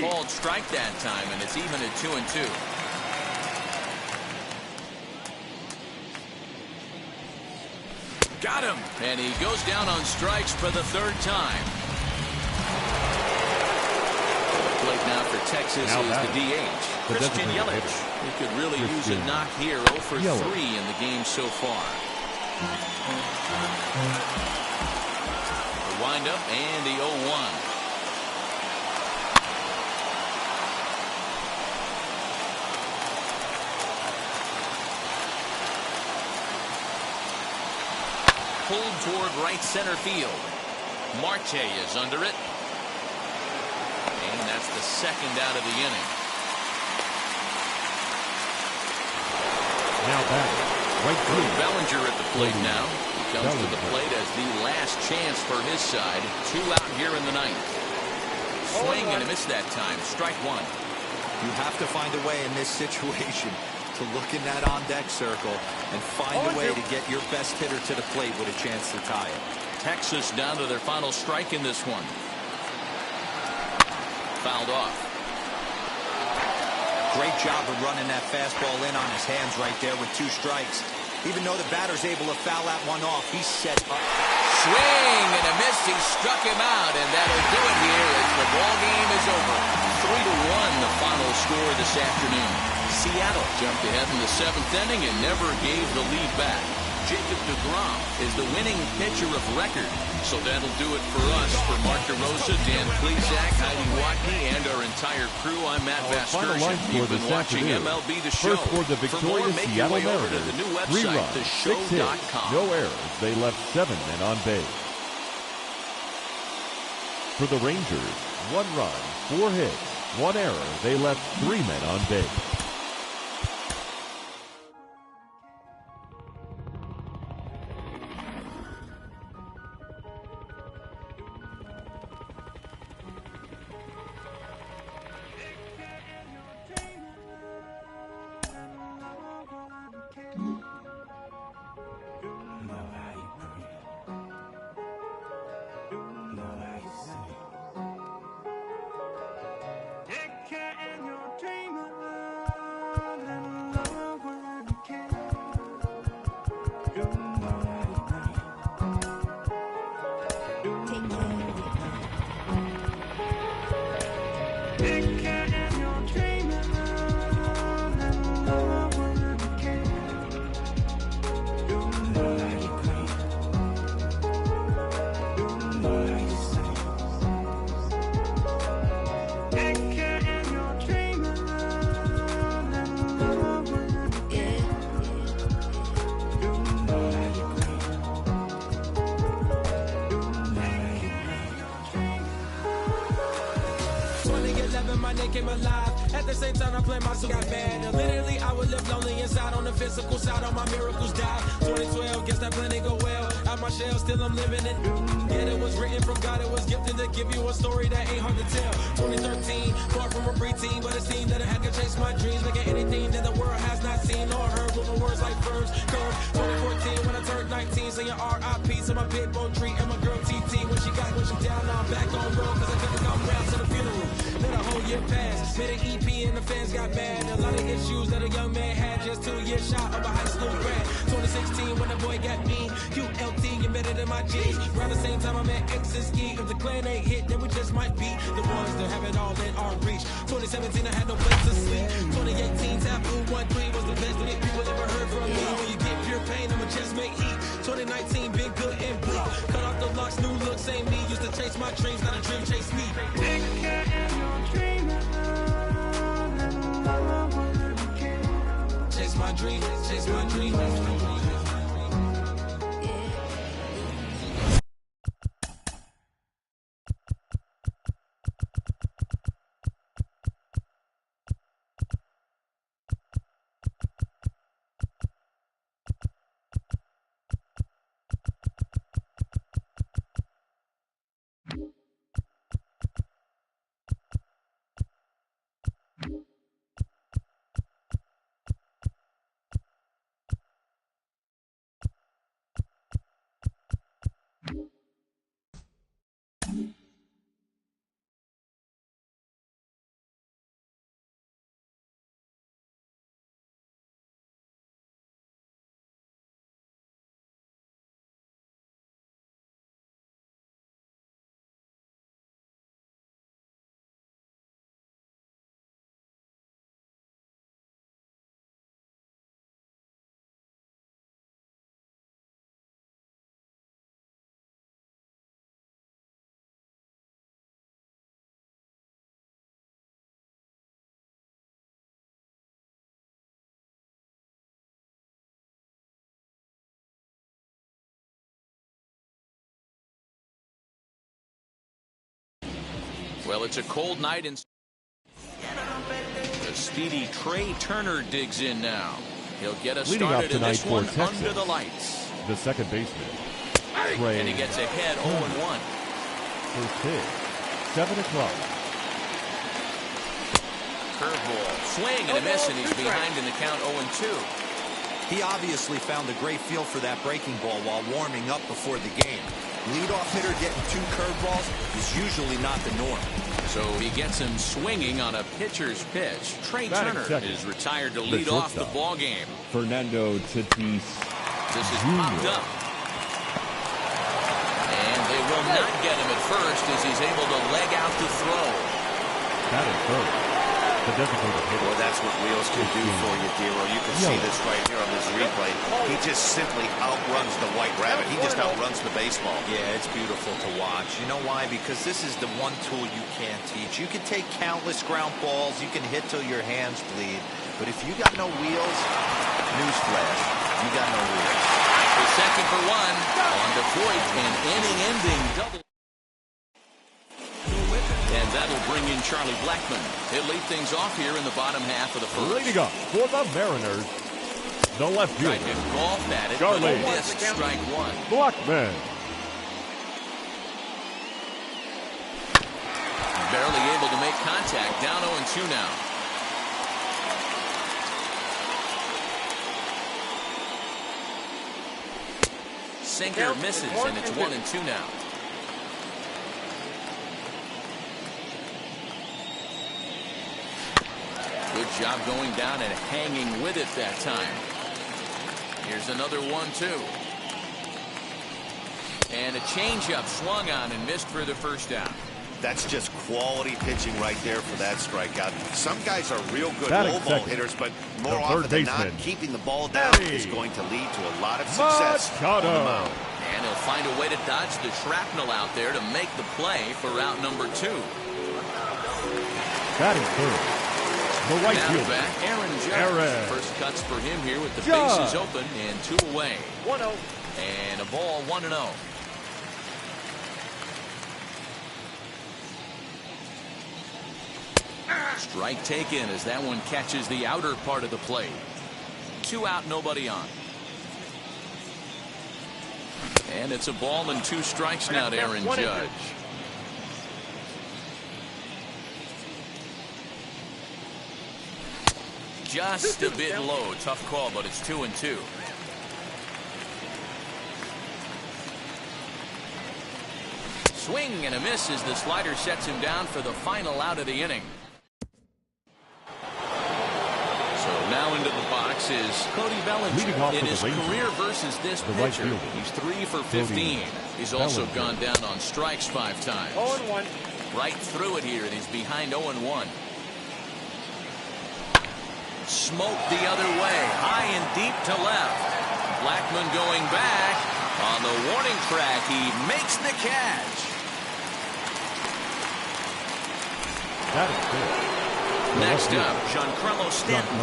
Called strike that time, and it's even at 2-2. Got him, and he goes down on strikes for the 3rd time. Plate now for Texas Now is the DH, Christian Yelich. He could really use a knock here. 0 for 3 in the game so far. The windup and the 0-1. Pulled toward right center field. Marte is under it. And that's the 2nd out of the inning. Now back. Right field. Bellinger at the plate now. He comes to the plate as the last chance for his side. 2 out here in the 9th. Swing and a miss that time. Strike 1. You have to find a way in this situation to look in that on-deck circle and find a way to get your best hitter to the plate with a chance to tie it. Texas down to their final strike in this one. Fouled off. Great job of running that fastball in on his hands right there with 2 strikes. Even though the batter's able to foul that one off, he's set up. Swing and a miss. He struck him out, and that'll do it here as the ball game is over. 3-1 the final score this afternoon. Seattle jumped ahead in the 7th inning and never gave the lead back. Jacob deGrom is the winning pitcher of record. So that'll do it for us. For Mark DeRosa, Dan Plesac, Heidi Watney, and our entire crew, I'm Matt Vasgersian. You've been watching MLB The Show. First for the victorious Seattle Mariners. The new 3 website, runs, 6 hits, theshow.com. no errors. They left 7 men on base. For the Rangers, 1 run, 4 hits, 1 error. They left 3 men on base. Came alive. At the same time, I play my got bad. And literally, I would live lonely inside. On the physical side, all my miracles died. 2012, guess that plan didn't go well. Out my shell, still I'm living it. Yet it was written from God. It was gifted to give you a story that ain't hard to tell. 2013, far from a preteen, but it seemed that I had to chase my dreams, making anything that the world has not seen or heard. With my words like verbs, curve. 2014, when I turned 19, saying R.I.P. to my pit bull tree and my girl TT. When she down, now I'm back on road, cause I couldn't come round to the funeral. Let a whole year pass. Made an EP and the fans got mad. A lot of issues that a young man had. Just 2 years shy of a high school grad. 2016 when the boy got me. QLT embedded in my G's. Around the same time I met X and Ski. If the clan ain't hit, then we just might be the ones that have it all in our reach. 2017 I had no place to sleep. 2018 Taboo 1-3 was the best that people ever heard from me. When you get pure pain, I'ma just make heat. 2019 been good and bleak. Cut off the locks, new look, same me. Used to chase my dreams, not a dream chase me. Chase my dream, chase my dream. Well, it's a cold night in. The speedy Trey Turner digs in now. He'll get us Leading started up in this tonight one for Texas, under the lights. the second baseman, Trey. And he gets ahead 0-1. First pitch, 7 o'clock. Curveball, swing and a miss, and he's behind in the count 0-2. He obviously found a great feel for that breaking ball while warming up before the game. Leadoff hitter getting 2 curveballs is usually not the norm. So he gets him swinging on a pitcher's pitch. Trey Turner is retired to lead off the ball game. Fernando Tatis This is popped up. And they will not get him at first as he's able to leg out to throw. Batting first. The designated hitter. Well, that's what wheels can do for you, Dero. You can see this right here on this replay. He just simply outruns the White Rabbit. He just outruns the baseball. Yeah, it's beautiful to watch. You know why? Because this is the one tool you can't teach. You can take countless ground balls. You can hit till your hands bleed. But if you got no wheels, newsflash, you got no wheels. The second for one on the Voit, an inning-ending double. And that'll bring in Charlie Blackmon. He'll lead things off here in the bottom half of the first. Leading up for the Mariners, the left fielder. Tried to golf at it, Charlie but missed strike one. Blackmon. Barely able to make contact. Down 0-2 now. Sinker misses, and it's 1-2 now. Good job going down and hanging with it that time. Here's another 1-2. And a changeup swung on and missed for the first down. That's just quality pitching right there for that strikeout. Some guys are real good low ball hitters, but more often than not, keeping the ball down is going to lead to a lot of success on the mound. And he'll find a way to dodge the shrapnel out there to make the play for route number 2. Batting third. The right now fielder. Back, Aaron Judge. First cuts for him here with the bases open and 2 away. 1-0. And a ball 1-0. Strike taken as that one catches the outer part of the plate. 2 out, nobody on. And it's a ball and 2 strikes now to Aaron Judge. Just a bit low. Tough call, but it's 2-2. Swing and a miss as the slider sets him down for the final out of the inning. So now into the box is Cody Bellinger in his career versus this pitcher. He's 3 for 15. He's also gone down on strikes 5 times. 0-1. Right through it here, and he's behind 0-1. Smoked the other way, high and deep to left. Blackmon going back on the warning track. He makes the catch. That is good. Next up, Giancarlo Stanton.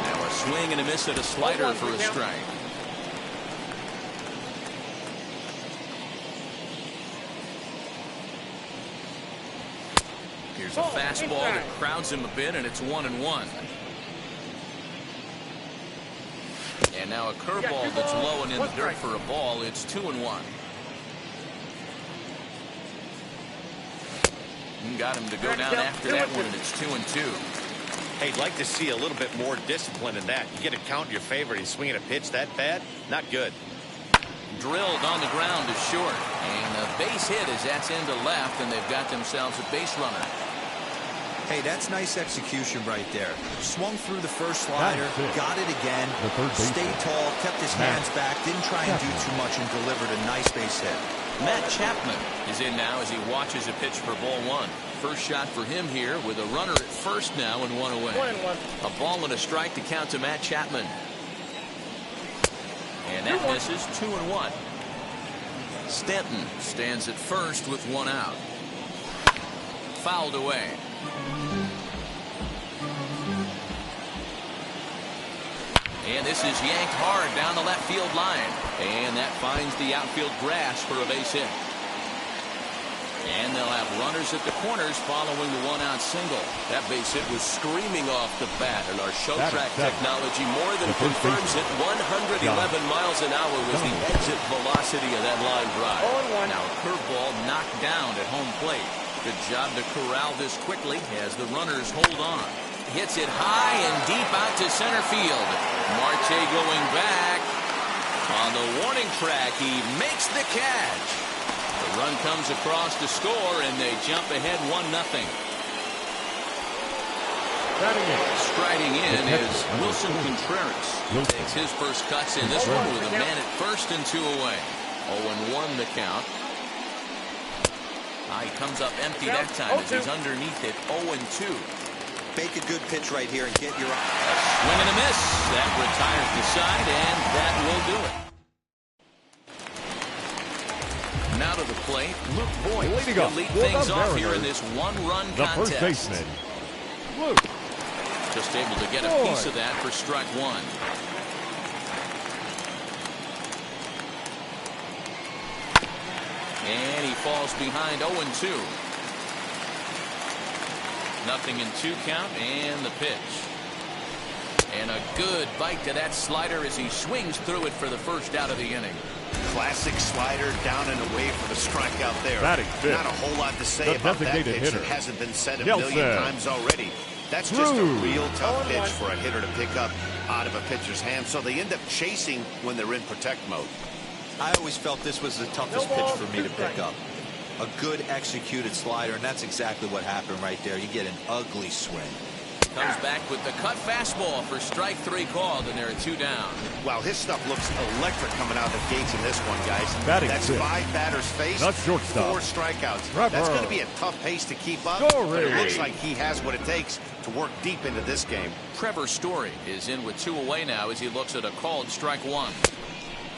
Now a swing and a miss at a slider for a strike. Here's a fastball that crowds him a bit, and it's 1-1. And now a curveball that's low and in the dirt for a ball. It's 2-1. Got him to go down after that one, and it's 2-2. Hey, I'd like to see a little bit more discipline in that. You get a count in your favor, and he's swinging a pitch that bad? Not good. Drilled on the ground is short, and a base hit as that's into left, and they've got themselves a base runner. Hey, that's nice execution right there. Swung through the first slider, got it again, stayed tall, kept his hands back, didn't try and do too much, and delivered a nice base hit. Matt Chapman is in now as he watches a pitch for ball 1. First shot for him here with a runner at first now and 1 away. 1-1. A ball and a strike to count to Matt Chapman. And that misses. 2-1. Stanton stands at first with 1 out. Fouled away. And this is yanked hard down the left field line. And that finds the outfield grass for a base hit. And they'll have runners at the corners following the one-out single. That base hit was screaming off the bat, and our show That is track seven. technology more than The first confirms it. 111 miles an hour was the exit velocity of that line drive. 0-1. Now a curveball knocked down at home plate. Good job to corral this quickly as the runners hold on. Hits it high and deep out to center field. Marte going back. On the warning track, he makes the catch. The run comes across to score, and they jump ahead 1-0. Striding in is Wilson Contreras. Takes his first cuts in this one with a man at first and 2 away. 0-1 the count. He comes up empty that time as he's underneath it. 0-2. Make a good pitch right here and get your... Swing and a miss. That retires the side, and that will do it. Now to the plate, Luke Boyd. He'll lead things off here in this one-run contest. The first baseman, Luke. Just able to get a piece of that for strike one. And he falls behind 0-2. 0-2 count, and the pitch. And a good bite to that slider as he swings through it for the first out of the inning. Classic slider down and away for the strikeout there. Not a whole lot to say about that pitch. It hasn't been said a million times already. That's just a real tough pitch for a hitter to pick up out of a pitcher's hand, so they end up chasing when they're in protect mode. I always felt this was the toughest pitch for me to pick up. A good executed slider, and that's exactly what happened right there. You get an ugly swing. Comes back with the cut fastball for strike 3 called, and there are 2 down. Wow, his stuff looks electric coming out of the gates in this one, guys. That's 5 batters faced, 4 strikeouts. That's going to be a tough pace to keep up, but it looks like he has what it takes to work deep into this game. Trevor Story is in with 2 away now as he looks at a called strike 1.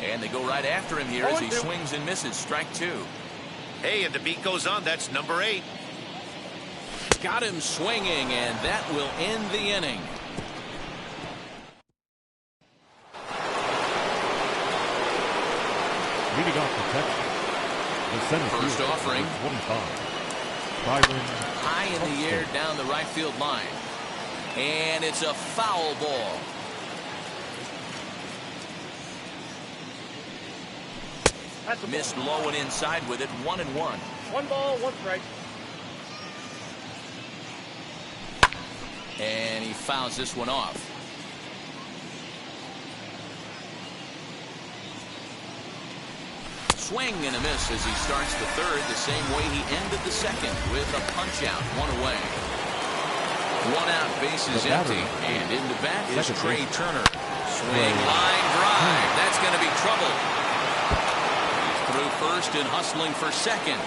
And they go right after him here as he swings and misses. Strike 2. Hey, and the beat goes on. That's number 8. Got him swinging, and that will end the inning. Leading off protection, the center first fielder, offering. 25. Byron high in the air down the right field line. And it's a foul ball. Missed low and inside with it. 1-1. 1 ball, 1 strike. And he fouls this one off. Swing and a miss as he starts the third the same way he ended the second with a punch out. 1 away. 1 out, bases empty, and in the bat is Trey Turner. Swing, line drive. That's going to be trouble. Through first and hustling for second.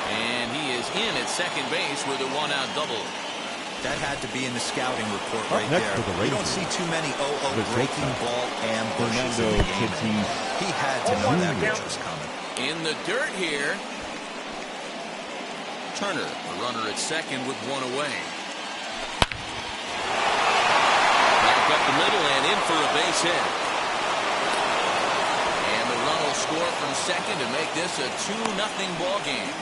And he is in at second base with a 1 out double. That had to be in the scouting report right there. We don't see too many breaking ball ambushes in the game. He had to know that pitch was coming. In the dirt here. Turner, a runner at second with 1 away. Back up the middle and in for a base hit. And the run will score from second to make this a 2-0 ball game.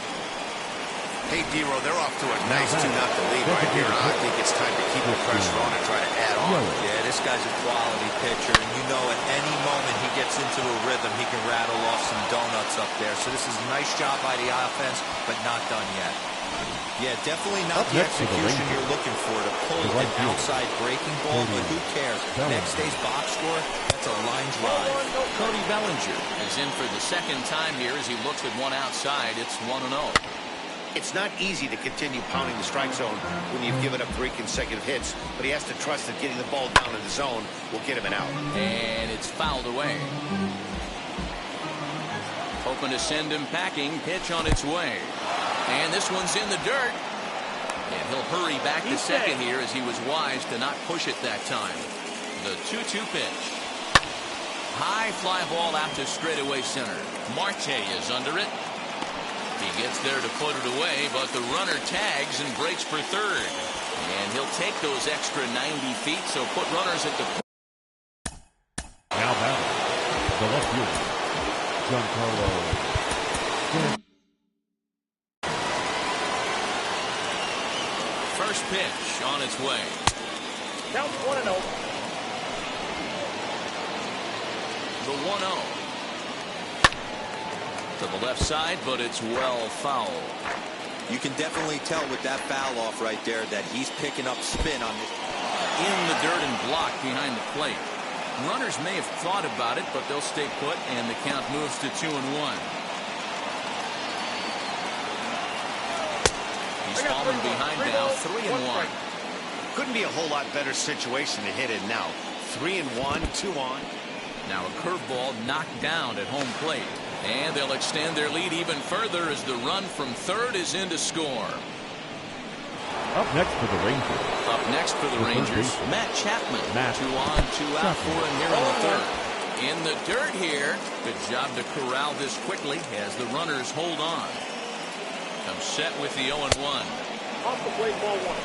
Hey, Dero, they're off to a nice 2-0 lead right here. I think it's time to keep the pressure on and try to add on. Yeah, this guy's a quality pitcher, and you know at any moment he gets into a rhythm, he can rattle off some donuts up there. So this is a nice job by the offense, but not done yet. Yeah, definitely not the execution you're looking for to pull an outside breaking ball, but who cares? Next day's box score, that's a line drive. Cody Bellinger is in for the second time here as he looks at one outside. It's 1-0. It's not easy to continue pounding the strike zone when you've given up 3 consecutive hits, but he has to trust that getting the ball down in the zone will get him an out. And it's fouled away. Hoping to send him packing. Pitch on its way. And this one's in the dirt. And he'll hurry back to second here as he was wise to not push it that time. The 2-2 pitch. High fly ball out to straightaway center. Marte is under it. He gets there to put it away, but the runner tags and breaks for third. And he'll take those extra 90 feet, so put runners at the... Now batting, the left fielder, Giancarlo. First pitch on its way. Count 1-0. The 1-0. To the left side, but it's well fouled. You can definitely tell with that foul off right there that he's picking up spin on this. In the dirt and blocked behind the plate. Runners may have thought about it, but they'll stay put, and the count moves to 2-1. He's falling behind now, 3-1. Couldn't be a whole lot better situation to hit in now. 3-1, 2 on. Now a curveball knocked down at home plate. And they'll extend their lead even further as the run from third is in to score. Up next for the Rangers. Up next for the Rangers, Matt Chapman. 2 on, 2 out for him here in the third. In the dirt here. Good job to corral this quickly as the runners hold on. I'm set with the 0-1. Off the plate, ball 1.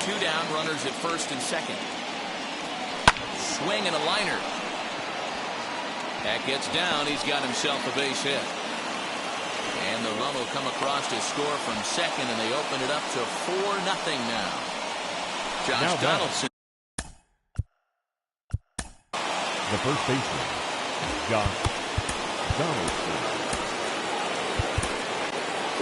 2 down, runners at first and second. Swing and a liner. That gets down. He's got himself a base hit. And the run will come across to score from second, and they open it up to 4-0 now. Josh Donaldson. The first baseman, Josh Donaldson.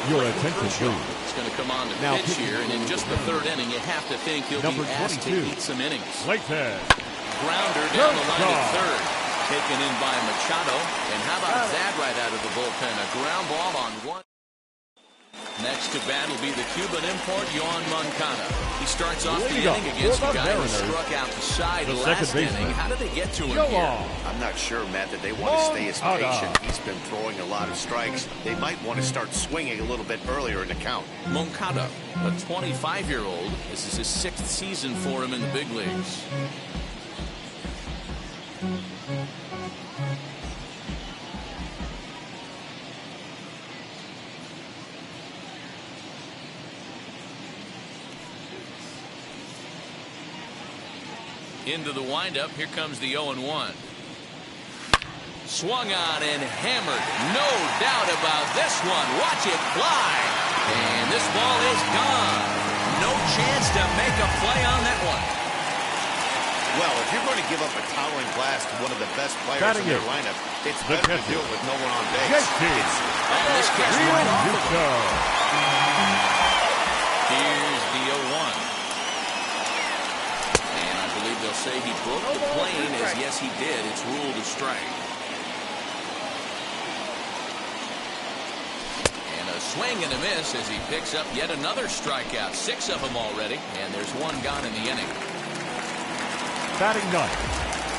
Your attention, please. It's going to come on to pitch here, and in just the third inning, you have to think he'll be asked to eat some innings. Layton. Grounder down the line at third. Taken in by Machado. And how about that right out of the bullpen? A ground ball on one. Next to bat will be the Cuban import, Yoan Moncada. He starts off the inning against a guy who struck out the side last inning. How did they get to him here? I'm not sure, Matt, that they want to stay as patient. He's been throwing a lot of strikes. They might want to start swinging a little bit earlier in the count. Moncada, a 25-year-old. This is his 6th season for him in the big leagues. Into the windup. Here comes the 0-1. Swung on and hammered. No doubt about this one. Watch it fly. And this ball is gone. No chance to make a play on that one. Well, if you're going to give up a towering blast to one of the best players in your lineup, it's better to do it with no one on base. And this gets right off of him. Here's the 0-1. They'll say he broke the plane, as yes he did. It's ruled a strike. And a swing and a miss as he picks up yet another strikeout. 6 of them already, and there's 1 gone in the inning. Batting ninth.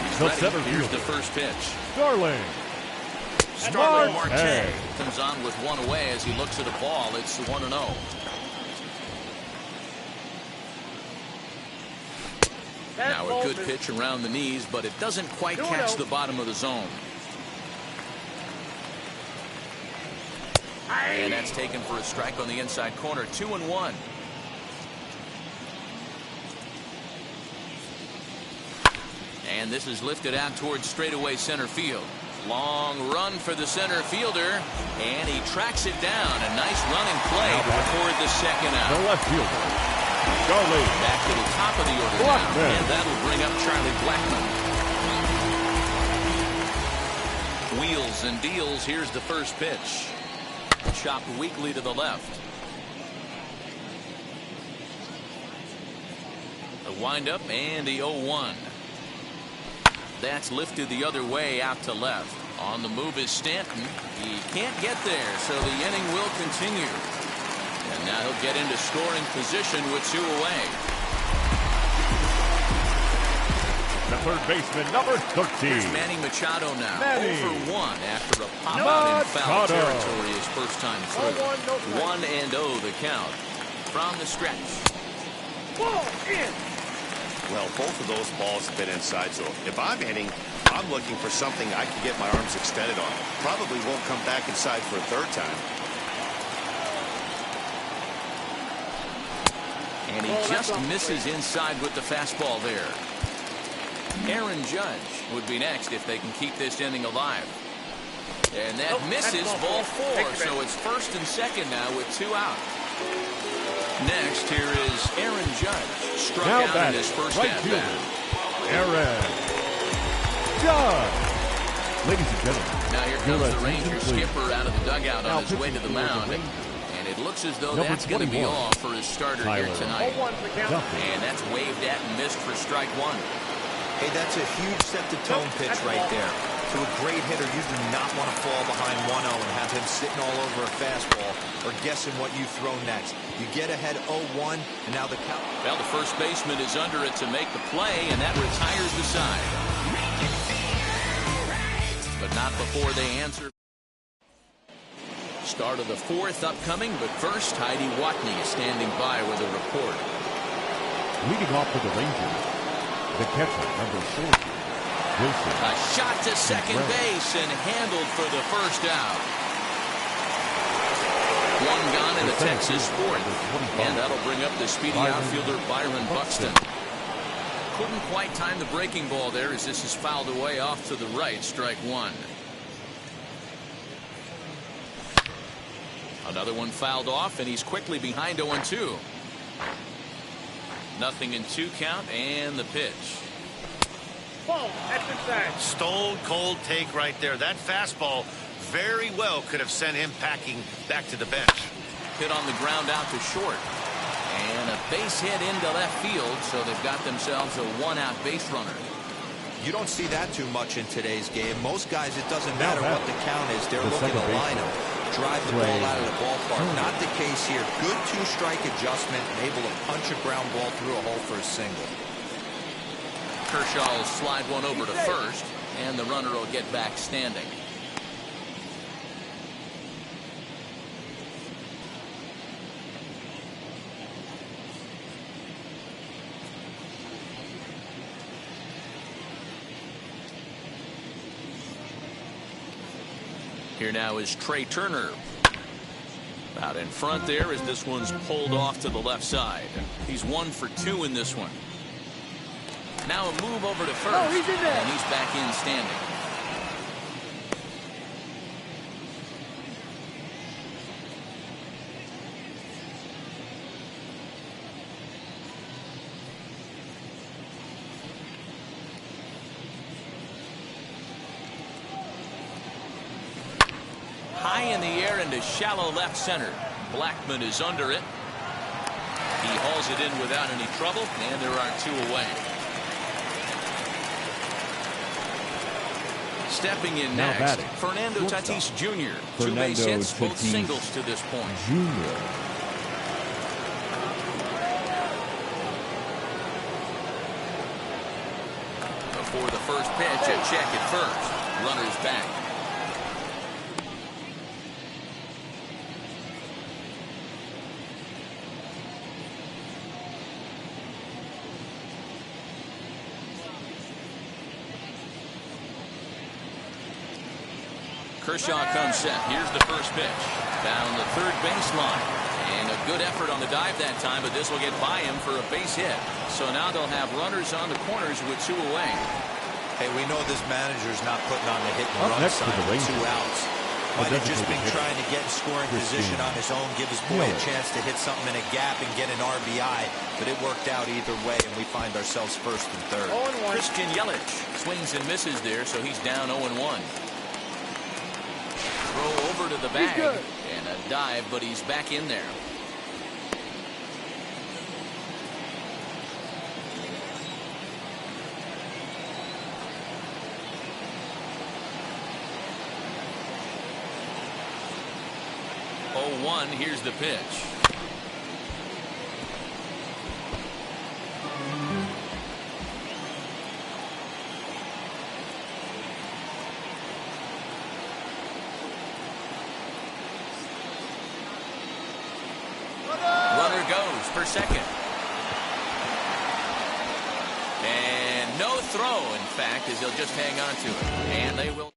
He's ready. Here's the first pitch. Starling Marte comes on with 1 away as he looks at a ball. It's 1-0. Now a good pitch around the knees, but it doesn't quite catch the bottom of the zone. And that's taken for a strike on the inside corner. 2-1. And this is lifted out towards straightaway center field. Long run for the center fielder, and he tracks it down. A nice running play to record the second out. The left fielder, Charlie. Back to the top of the order now, and that'll bring up Charlie Blackmon. Wheels and deals. Here's the first pitch. Chopped weakly to the left. A windup and the 0-1. That's lifted the other way out to left. On the move is Stanton. He can't get there, so the inning will continue. And now he'll get into scoring position with 2 away. The third baseman, number 13. Here's Manny Machado now. 0-for-1 after a pop-out in foul territory his first time through. 1-0 the count from the stretch. Ball in. Well, both of those balls have been inside, so if I'm hitting, I'm looking for something I can get my arms extended on. Probably won't come back inside for a third time. And he just misses inside with the fastball there. Aaron Judge would be next if they can keep this inning alive. And that misses ball 4, so it's first and second now with 2 out. Next, here is Aaron Judge. Struck Now out in his first right at fielder, bat. Aaron Judge. Ladies and gentlemen, Now here comes the Ranger skipper out of the dugout on his way to the mound. And it looks as though that's going to be off for his starter here tonight. And that's waved at and missed for strike one. Hey, that's a huge set-the-tone pitch right there. To a great hitter, you do not want to fall behind 1-0 and have him sitting all over a fastball or guessing what you throw next. You get ahead 0-1, and now the count. Well, the first baseman is under it to make the play, and that retires the side. But not before they answer. Start of the fourth upcoming, but first, Heidi Watney is standing by with a report. Leading off for the Rangers, the catcher, number 40, Wilson. A shot to second base and handled for the first out. One gone in the Texas fourth, and that'll bring up the speedy outfielder Byron Buxton. Couldn't quite time the breaking ball there as this is fouled away off to the right, strike one. Another one fouled off, and he's quickly behind 0-2. Nothing in 2 count, and the pitch. Ball, that's inside. Stone cold take right there. That fastball very well could have sent him packing back to the bench. Hit on the ground out to short. And a base hit into left field, so they've got themselves a 1-out base runner. You don't see that too much in today's game. Most guys, it doesn't matter what the count is. They're looking to line him, drive the ball out of the ballpark. Not the case here. Good 2-strike adjustment, able to punch a ground ball through a hole for a single. Kershaw will slide one over to first, and the runner will get back standing. Here now is Trey Turner. Out in front there as this one's pulled off to the left side. He's 1 for 2 in this one. Now a move over to first, and he's back in standing. High in the air into shallow left center. Blackman is under it. He hauls it in without any trouble, and there are 2 away. Stepping in now next, batting, Fernando Tatis Jr. 2 Fernando base hits, both Tatis singles to this point. Jr. Before the first pitch, a check at first. Runners back. Kershaw comes set. Here's the first pitch. Down the third baseline. And a good effort on the dive that time, but this will get by him for a base hit. So now they'll have runners on the corners with 2 away. Hey, we know this manager's not putting on the hit and run sign with 2 outs. Might have just been trying to get in scoring position on his own, give his boy a chance to hit something in a gap and get an RBI, but it worked out either way, and we find ourselves first and third. Christian Yelich swings and misses there, so he's down 0-1. Throw over to the bag and a dive, but he's back in there. Oh, 1, here's the pitch. For second. And no throw, in fact, as they'll just hang on to it. And they will.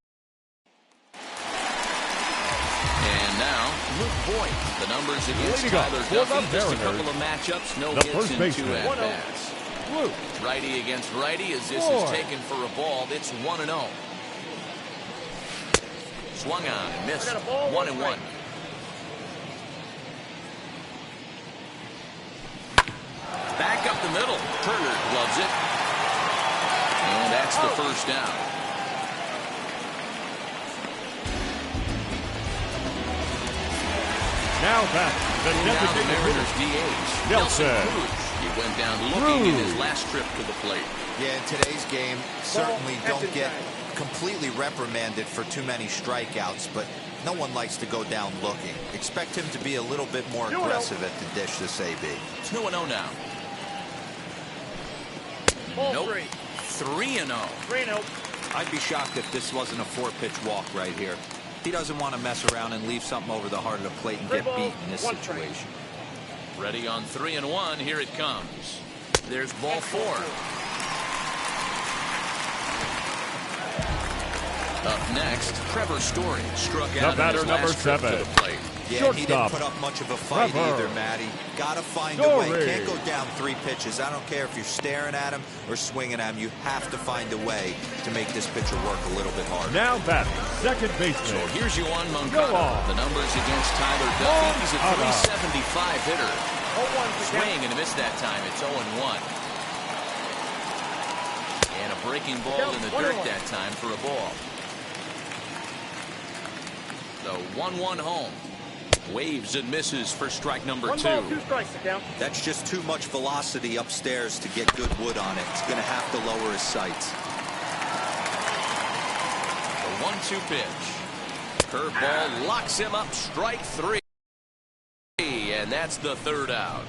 And now, Luke Voit. The numbers against Tyler Duffy. Just a couple of matchups. No hits and 2 at-bats. Righty against righty as this is taken for a ball. It's 1-0. Swung on and missed. 1-1. middle. Turner gloves it. And that's the first down. Now back, the Mariners DH, Nelson Cruz. He went down looking in his last trip to the plate. Yeah, in today's game, certainly don't get completely reprimanded for too many strikeouts, but no one likes to go down looking. Expect him to be a little bit more aggressive at the dish this AB. 2-0 now. Nope. 3-0. 3-0. I'd be shocked if this wasn't a 4-pitch walk right here. He doesn't want to mess around and leave something over the heart of the plate and get beat in this situation. Ready on 3-1. Here it comes. There's ball 4. Up next, Trevor Story struck out in his last trip to the plate. Yeah, he didn't put up much of a fight either, Matty. Got to find a way. Can't go down 3 pitches. I don't care if you're staring at him or swinging at him. You have to find a way to make this pitcher work a little bit harder. Now batting, second baseman. So here's Yoan Moncada. The numbers against Tyler Duffy. He's a 375 hitter. Swing and a miss that time. It's 0-1. And a breaking ball in the dirt that time for a ball. The 1-1 home. Waves and misses for strike number 2. 1 ball, 2 strikes, That's just too much velocity upstairs to get good wood on it. He's going to have to lower his sights. The 1-2 pitch. Curveball locks him up. Strike 3. And that's the 3rd out.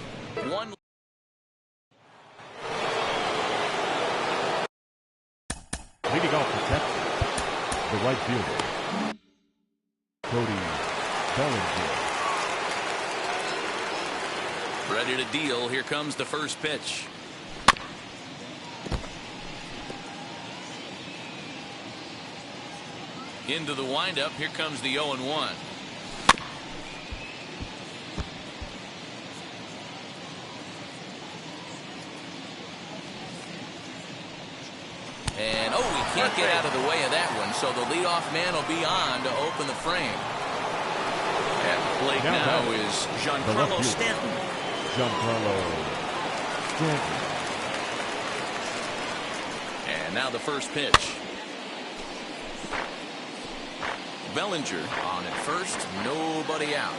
Leading off the Texas, the right fielder, Cody Bellinger. Ready to deal. Here comes the first pitch. Into the windup. Here comes the 0-1. And, he can't get out of the way of that one, so the leadoff man will be on to open the frame. At the plate now is Giancarlo Stanton. Giancarlo Stanton. And now the first pitch. Bellinger on at first, nobody out.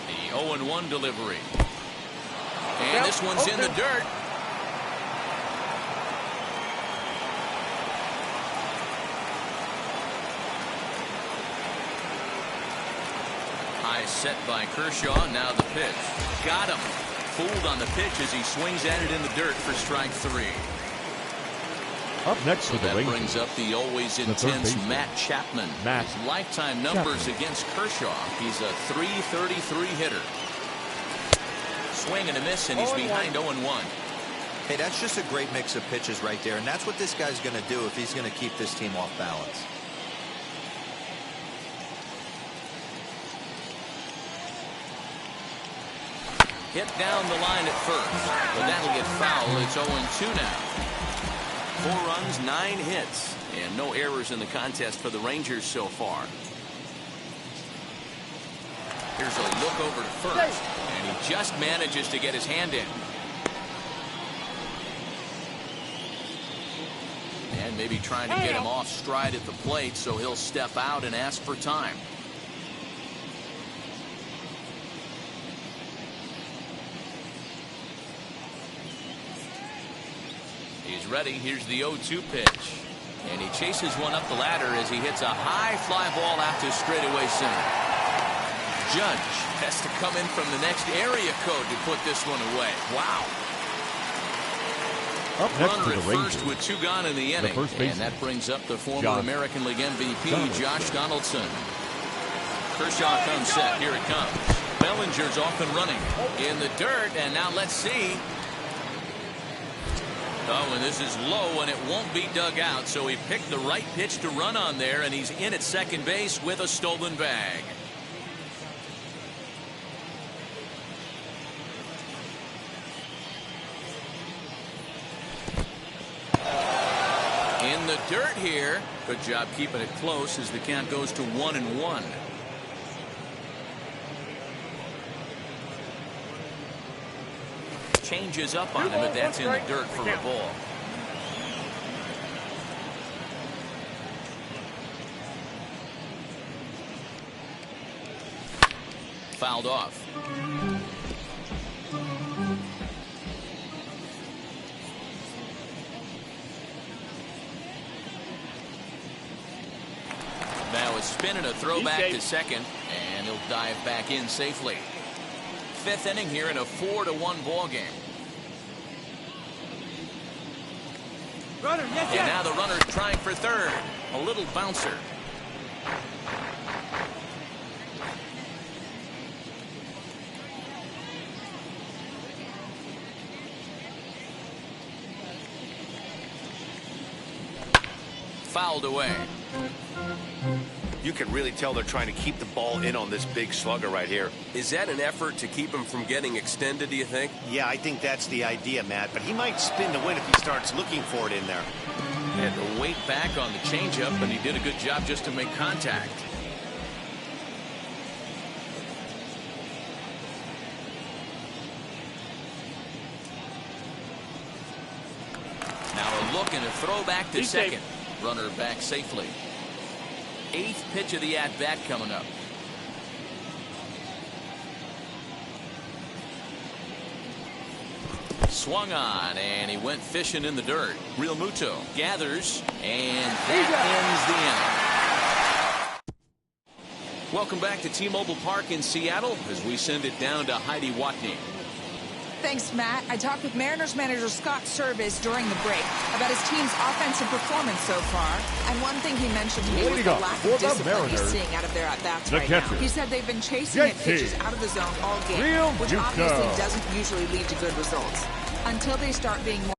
The 0-1 delivery. And this one's in the dirt. High set by Kershaw. Now the pitch. Got him. Fooled on the pitch as he swings at it in the dirt for strike 3. Up next for the Rangers. That brings up the always intense Matt Chapman. His lifetime numbers against Kershaw. He's a .333 hitter. Swing and a miss, and he's behind 0-1. Hey, that's just a great mix of pitches right there, and that's what this guy's going to do if he's going to keep this team off balance. Hit down the line at first, but that'll get foul. It's 0-2 now. 4 runs, 9 hits, and no errors in the contest for the Rangers so far. Here's a look over to first, and he just manages to get his hand in. And maybe trying to get him off stride at the plate, so he'll step out and ask for time. He's ready. Here's the 0-2 pitch. And he chases one up the ladder as he hits a high fly ball out to straightaway center. Judge has to come in from the next area code to put this one away. Wow. Up next Runner to the at Rangers, first with 2 gone in the inning. And that brings up the former American League MVP, Josh Donaldson. Kershaw comes set. Here it comes. Bellinger's off and running in the dirt. And now let's see. Oh, and this is low, and it won't be dug out, so he picked the right pitch to run on there, and he's in at second base with a stolen bag. In the dirt here. Good job keeping it close as the count goes to 1-1. Changes up on him, but that's in the dirt for a ball. Fouled off. Now a spin and a throwback to second, and he'll dive back in safely. Fifth inning here in a 4-1 ball game. Runner, yes, and now the runner's trying for third. A little bouncer. Fouled away. You can really tell they're trying to keep the ball in on this big slugger right here. Is that an effort to keep him from getting extended, do you think? Yeah, I think that's the idea, Matt. But he might spin to win if he starts looking for it in there. Had to wait back on the changeup, and he did a good job just to make contact. Now a look and a throwback to second. Runner back safely. Eighth pitch of the at-bat coming up. Swung on, and he went fishing in the dirt. Real Muto gathers, and that ends the inning. Welcome back to T-Mobile Park in Seattle as we send it down to Heidi Watney. Thanks, Matt. I talked with Mariners manager Scott Servais during the break about his team's offensive performance so far. And one thing he mentioned to me was the lack of discipline he's seeing out of their at-bats right now. He said they've been chasing at pitches out of the zone all game, which obviously doesn't usually lead to good results. Until they start being more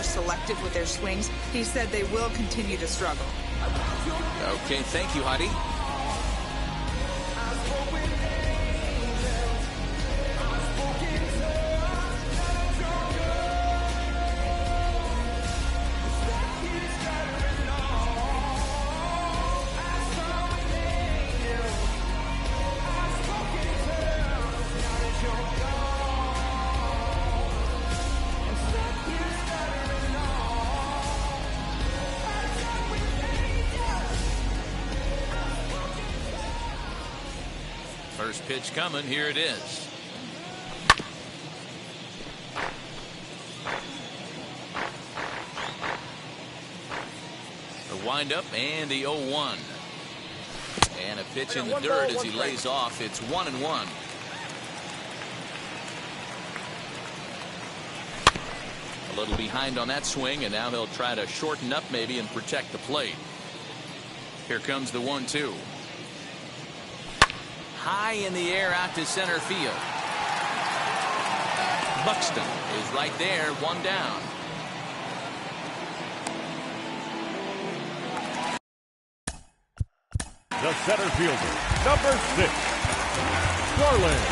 selective with their swings, he said they will continue to struggle. Okay, thank you, Heidi. First pitch coming. Here it is. The windup and the 0-1. And a pitch in the dirt as he lays off. It's 1-1. A little behind on that swing, and now he'll try to shorten up maybe and protect the plate. Here comes the 1-2. High in the air out to center field. Buxton is right there, one down. The center fielder, number 6, Starling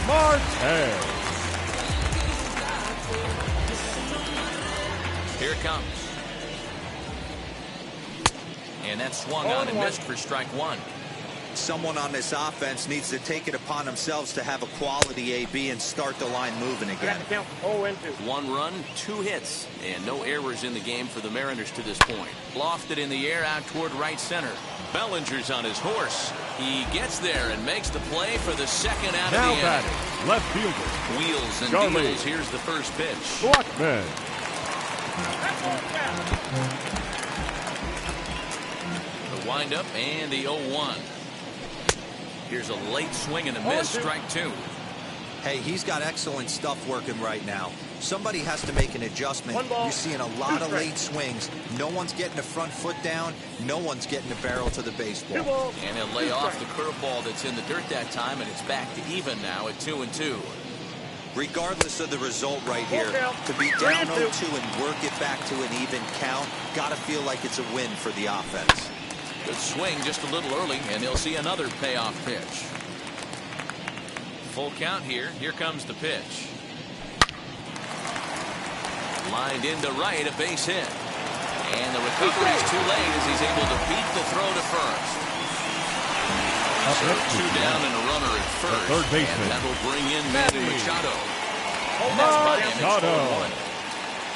Marte. Here it comes. And that swung on and missed for strike one. Someone on this offense needs to take it upon themselves to have a quality AB and start the line moving again. 1 run, 2 hits, and no errors in the game for the Mariners to this point. Lofted in the air out toward right center. Bellinger's on his horse. He gets there and makes the play for the second out now of the batting, inning. left fielder. Wheels and Charlie deals. Here's the first pitch. Blackman. Windup and the 0-1. Here's a late swing and a miss. Strike two. Hey, he's got excellent stuff working right now. Somebody has to make an adjustment. You're seeing a lot of late swings. No one's getting the front foot down. No one's getting the barrel to the baseball. And he'll lay off the curveball that's in the dirt that time, and it's back to even now at 2-2. Regardless of the result right here, to be down 0-2 and work it back to an even count, got to feel like it's a win for the offense. Good swing just a little early, and he'll see another payoff pitch. Full count here. Here comes the pitch. Lined into right, a base hit. And the recovery is too late as he's able to beat the throw to first. So 2 down and a runner at first. Third baseman. And that'll bring in Manny Machado. And that's by him. It's 4-1.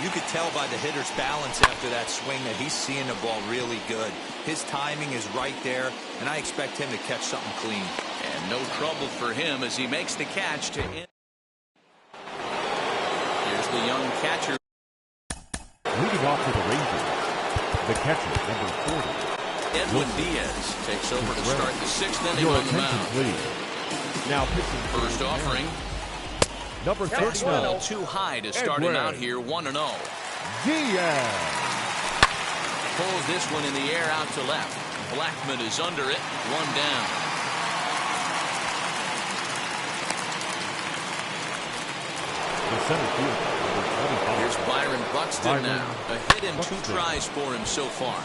You could tell by the hitter's balance after that swing that he's seeing the ball really good. His timing is right there, and I expect him to catch something clean. And no trouble for him as he makes the catch to end. Here's the young catcher. Leading off to the Rangers, the catcher, number 40. Edwin Diaz takes over to start the 6th inning Your on the mound. please. Now pitching First offering. number 31. Too high to start him out here, 1-0. Diaz. Pulls this one in the air out to left. Blackman is under it, 1 down. The center fielder, number 25. Here's Byron Buxton now. A hit in 2 tries for him so far.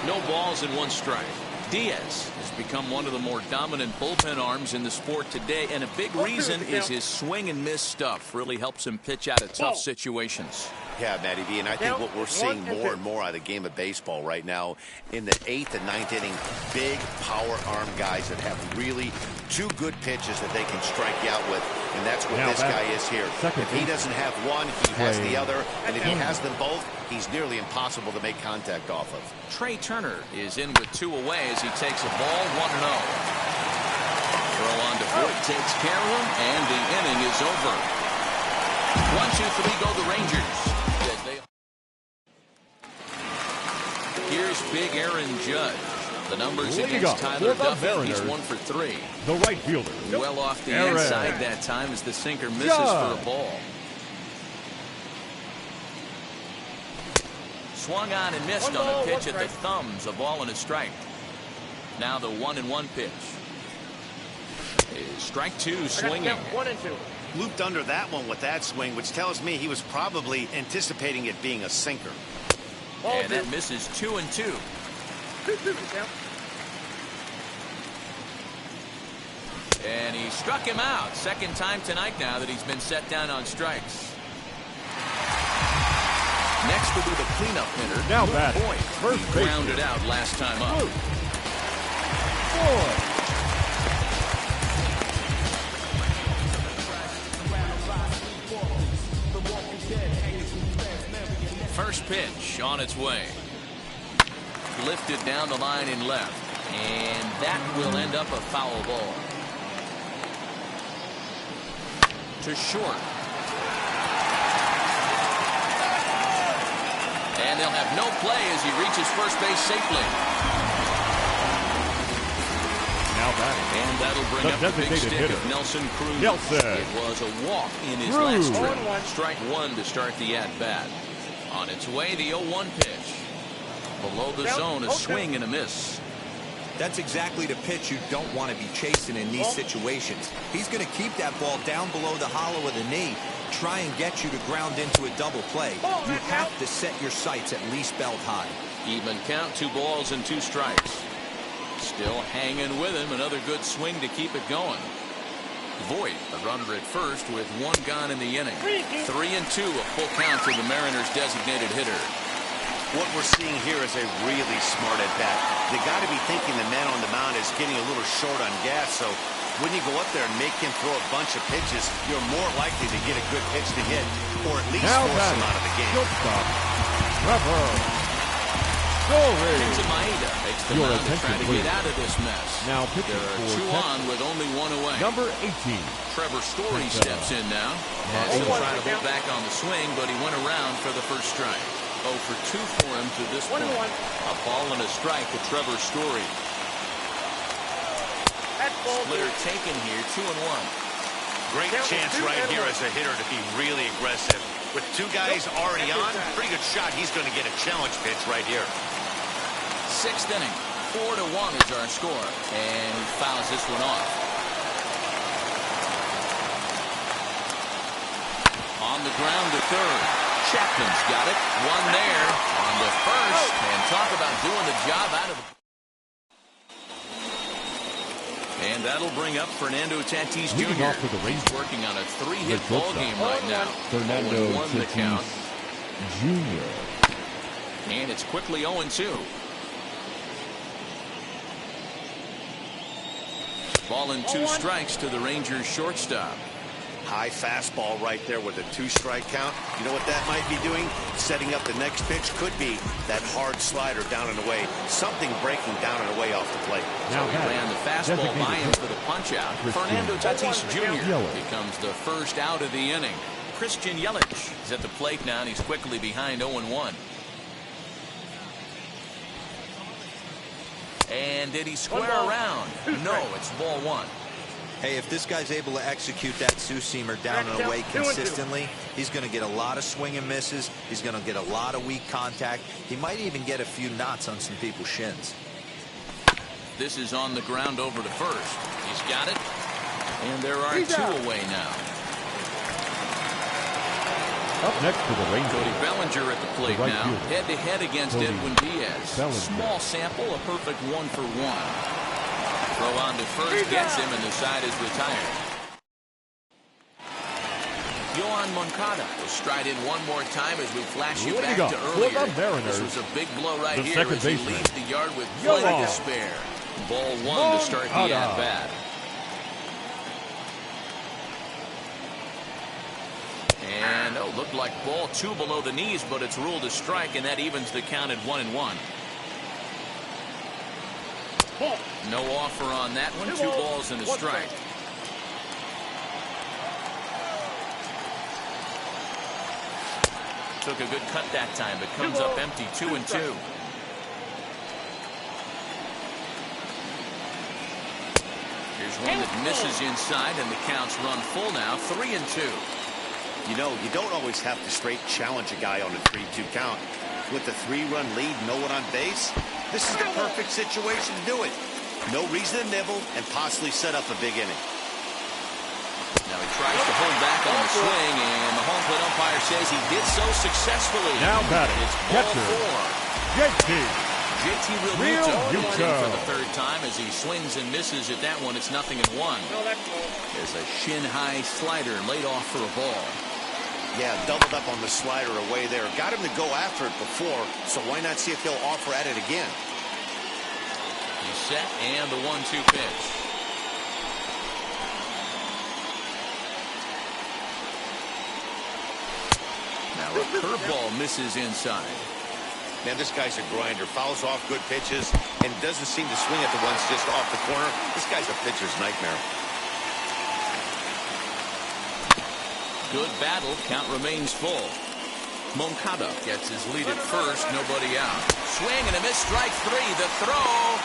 No balls and 1 strike. Diaz has become one of the more dominant bullpen arms in the sport today, and a big reason is his swing and miss stuff. Really helps him pitch out of tough situations. Yeah, Matty V, and I think what we're seeing more and more out of the game of baseball right now in the 8th and 9th inning, big power arm guys that have really 2 good pitches that they can strike you out with, and that's what this guy is here. If he doesn't have one, he has the other, and if he has them both, he's nearly impossible to make contact off of. Trey Turner is in with 2 away as he takes a ball, 1-0. Throw on to Voit, takes care of him, and the inning is over. 1-2-3 go the Rangers. Here's big Aaron Judge. The numbers against Tyler Duffy. He's 1 for 3. The right fielder. Well off the inside that time as the sinker misses for a ball. Swung on and missed on a pitch at the thumbs. A ball and a strike. Now the 1-1 pitch. Strike 2 swinging. 1-2. Looped under that one with that swing, which tells me he was probably anticipating it being a sinker. And that misses 2-2. And he struck him out. Second time tonight now that he's been set down on strikes. Next will be the cleanup hitter. Now batting. First he grounded out last time up. 4. First pitch on its way. Lifted down the line in left. And that will end up a foul ball. To short. And they'll have no play as he reaches first base safely. Now batting. And that'll bring up the big stick of Nelson Cruz. It was a walk in his last trip. Strike 1 to start the at-bat. On its way, the 0-1 pitch. Below the zone, a swing and a miss. That's exactly the pitch you don't want to be chasing in these situations. He's going to keep that ball down below the hollow of the knee, try and get you to ground into a double play. You have to set your sights at least belt high. Even count, 2 balls and 2 strikes. Still hanging with him, another good swing to keep it going. Voit, a runner at first with 1 gone in the inning. 3-2, a full count to the Mariners' designated hitter. What we're seeing here is a really smart at-bat. They got to be thinking the man on the mound is getting a little short on gas, so when you go up there and make him throw a bunch of pitches, you're more likely to get a good pitch to hit, or at least force him out of the game. Kenta Maeda makes the mound to try to get out of this mess. Now there are 2 on with only 1 away. Number 18. Trevor Story steps in now. As he'll try to hold back on the swing, but he went around for the first strike. 0 for 2 for him to this point. A ball and a strike to Trevor Story. Splitter taken here, 2-1. Great chance right here as a hitter to be really aggressive. With two guys already on, pretty good shot. He's going to get a challenge pitch right here. 6th inning, 4-1 is our score, and he fouls this one off. On the ground to third. Chapman's got it. One there on the first, and talk about doing the job out of the. And that'll bring up Fernando Tatis Jr. He's working on a 3-hit ball game right now. Fernando Tatis Jr. And it's quickly 0-2. Ball and 2 strikes to the Rangers shortstop. High fastball right there with a 2-strike count. You know what that might be doing? Setting up the next pitch. Could be that hard slider down and away. Something breaking down and away off the plate. So he ran the fastball by him for the punch out. Fernando Tatis Jr. becomes the first out of the inning. Christian Yelich is at the plate now, and he's quickly behind 0-1. And did he square around? No, it's ball 1. Hey, if this guy's able to execute that two-seamer down and away consistently, he's going to get a lot of swing and misses. He's going to get a lot of weak contact. He might even get a few knots on some people's shins. This is on the ground over to first. He's got it. And there are 2 away now. Up next to the Rangers, Cody Bellinger at the plate now. Head-to-head against Edwin Diaz. Small sample, a perfect 1 for 1. Throw on to first, gets him, and the side is retired. Yohan Moncada will stride in one more time as we flash you back to earlier. This was a big blow right here as he leaves the yard with plenty to spare. Ball 1 to start the at-bat. And, looked like ball 2 below the knees, but it's ruled a strike, and that evens the count at 1-1. No offer on that one. 2 balls and a strike. Took a good cut that time, but comes up empty. 2-2. Here's one that misses inside, and the count's run full now. 3-2. You know, you don't always have to straight challenge a guy on a 3-2 count. With the 3-run lead, no one on base, this is the perfect situation to do it. No reason to nibble and possibly set up a big inning. Now he tries to hold back on the swing, and the home plate umpire says he did so successfully. Now batting, it's ball 4. JT Realmuto for the 3rd time as he swings and misses at that one. It's 0-1. There's a shin-high slider laid off for a ball. Yeah, doubled up on the slider away there. Got him to go after it before, so why not see if he'll offer at it again? He's set, and the 1-2 pitch. Now a curveball misses inside. Man, this guy's a grinder. Fouls off good pitches and doesn't seem to swing at the ones just off the corner. This guy's a pitcher's nightmare. Good battle. Count remains full. Moncada gets his lead at first. Nobody out. Swing and a miss. Strike 3. The throw.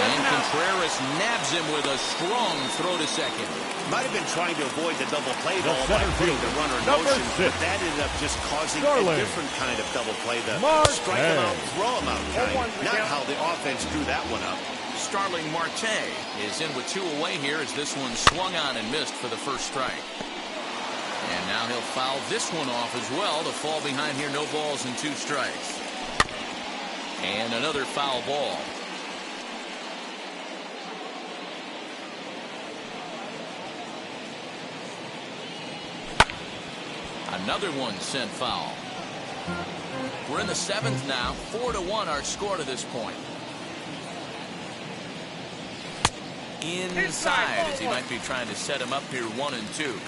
And Contreras nabs him with a strong throw to second. Might have been trying to avoid the double play ball by putting the runner in motion, but that ended up just causing a different kind of double play. The strike him out, throw him out kind. Not how the offense drew that one up. Starling Marte is in with 2 away here as this one swung on and missed for the first strike. And now he'll foul this one off as well to fall behind here. No balls and 2 strikes. And another foul ball. Another one sent foul. We're in the 7th now. 4-1 our score to this point. Inside as he might be trying to set him up here 1-2.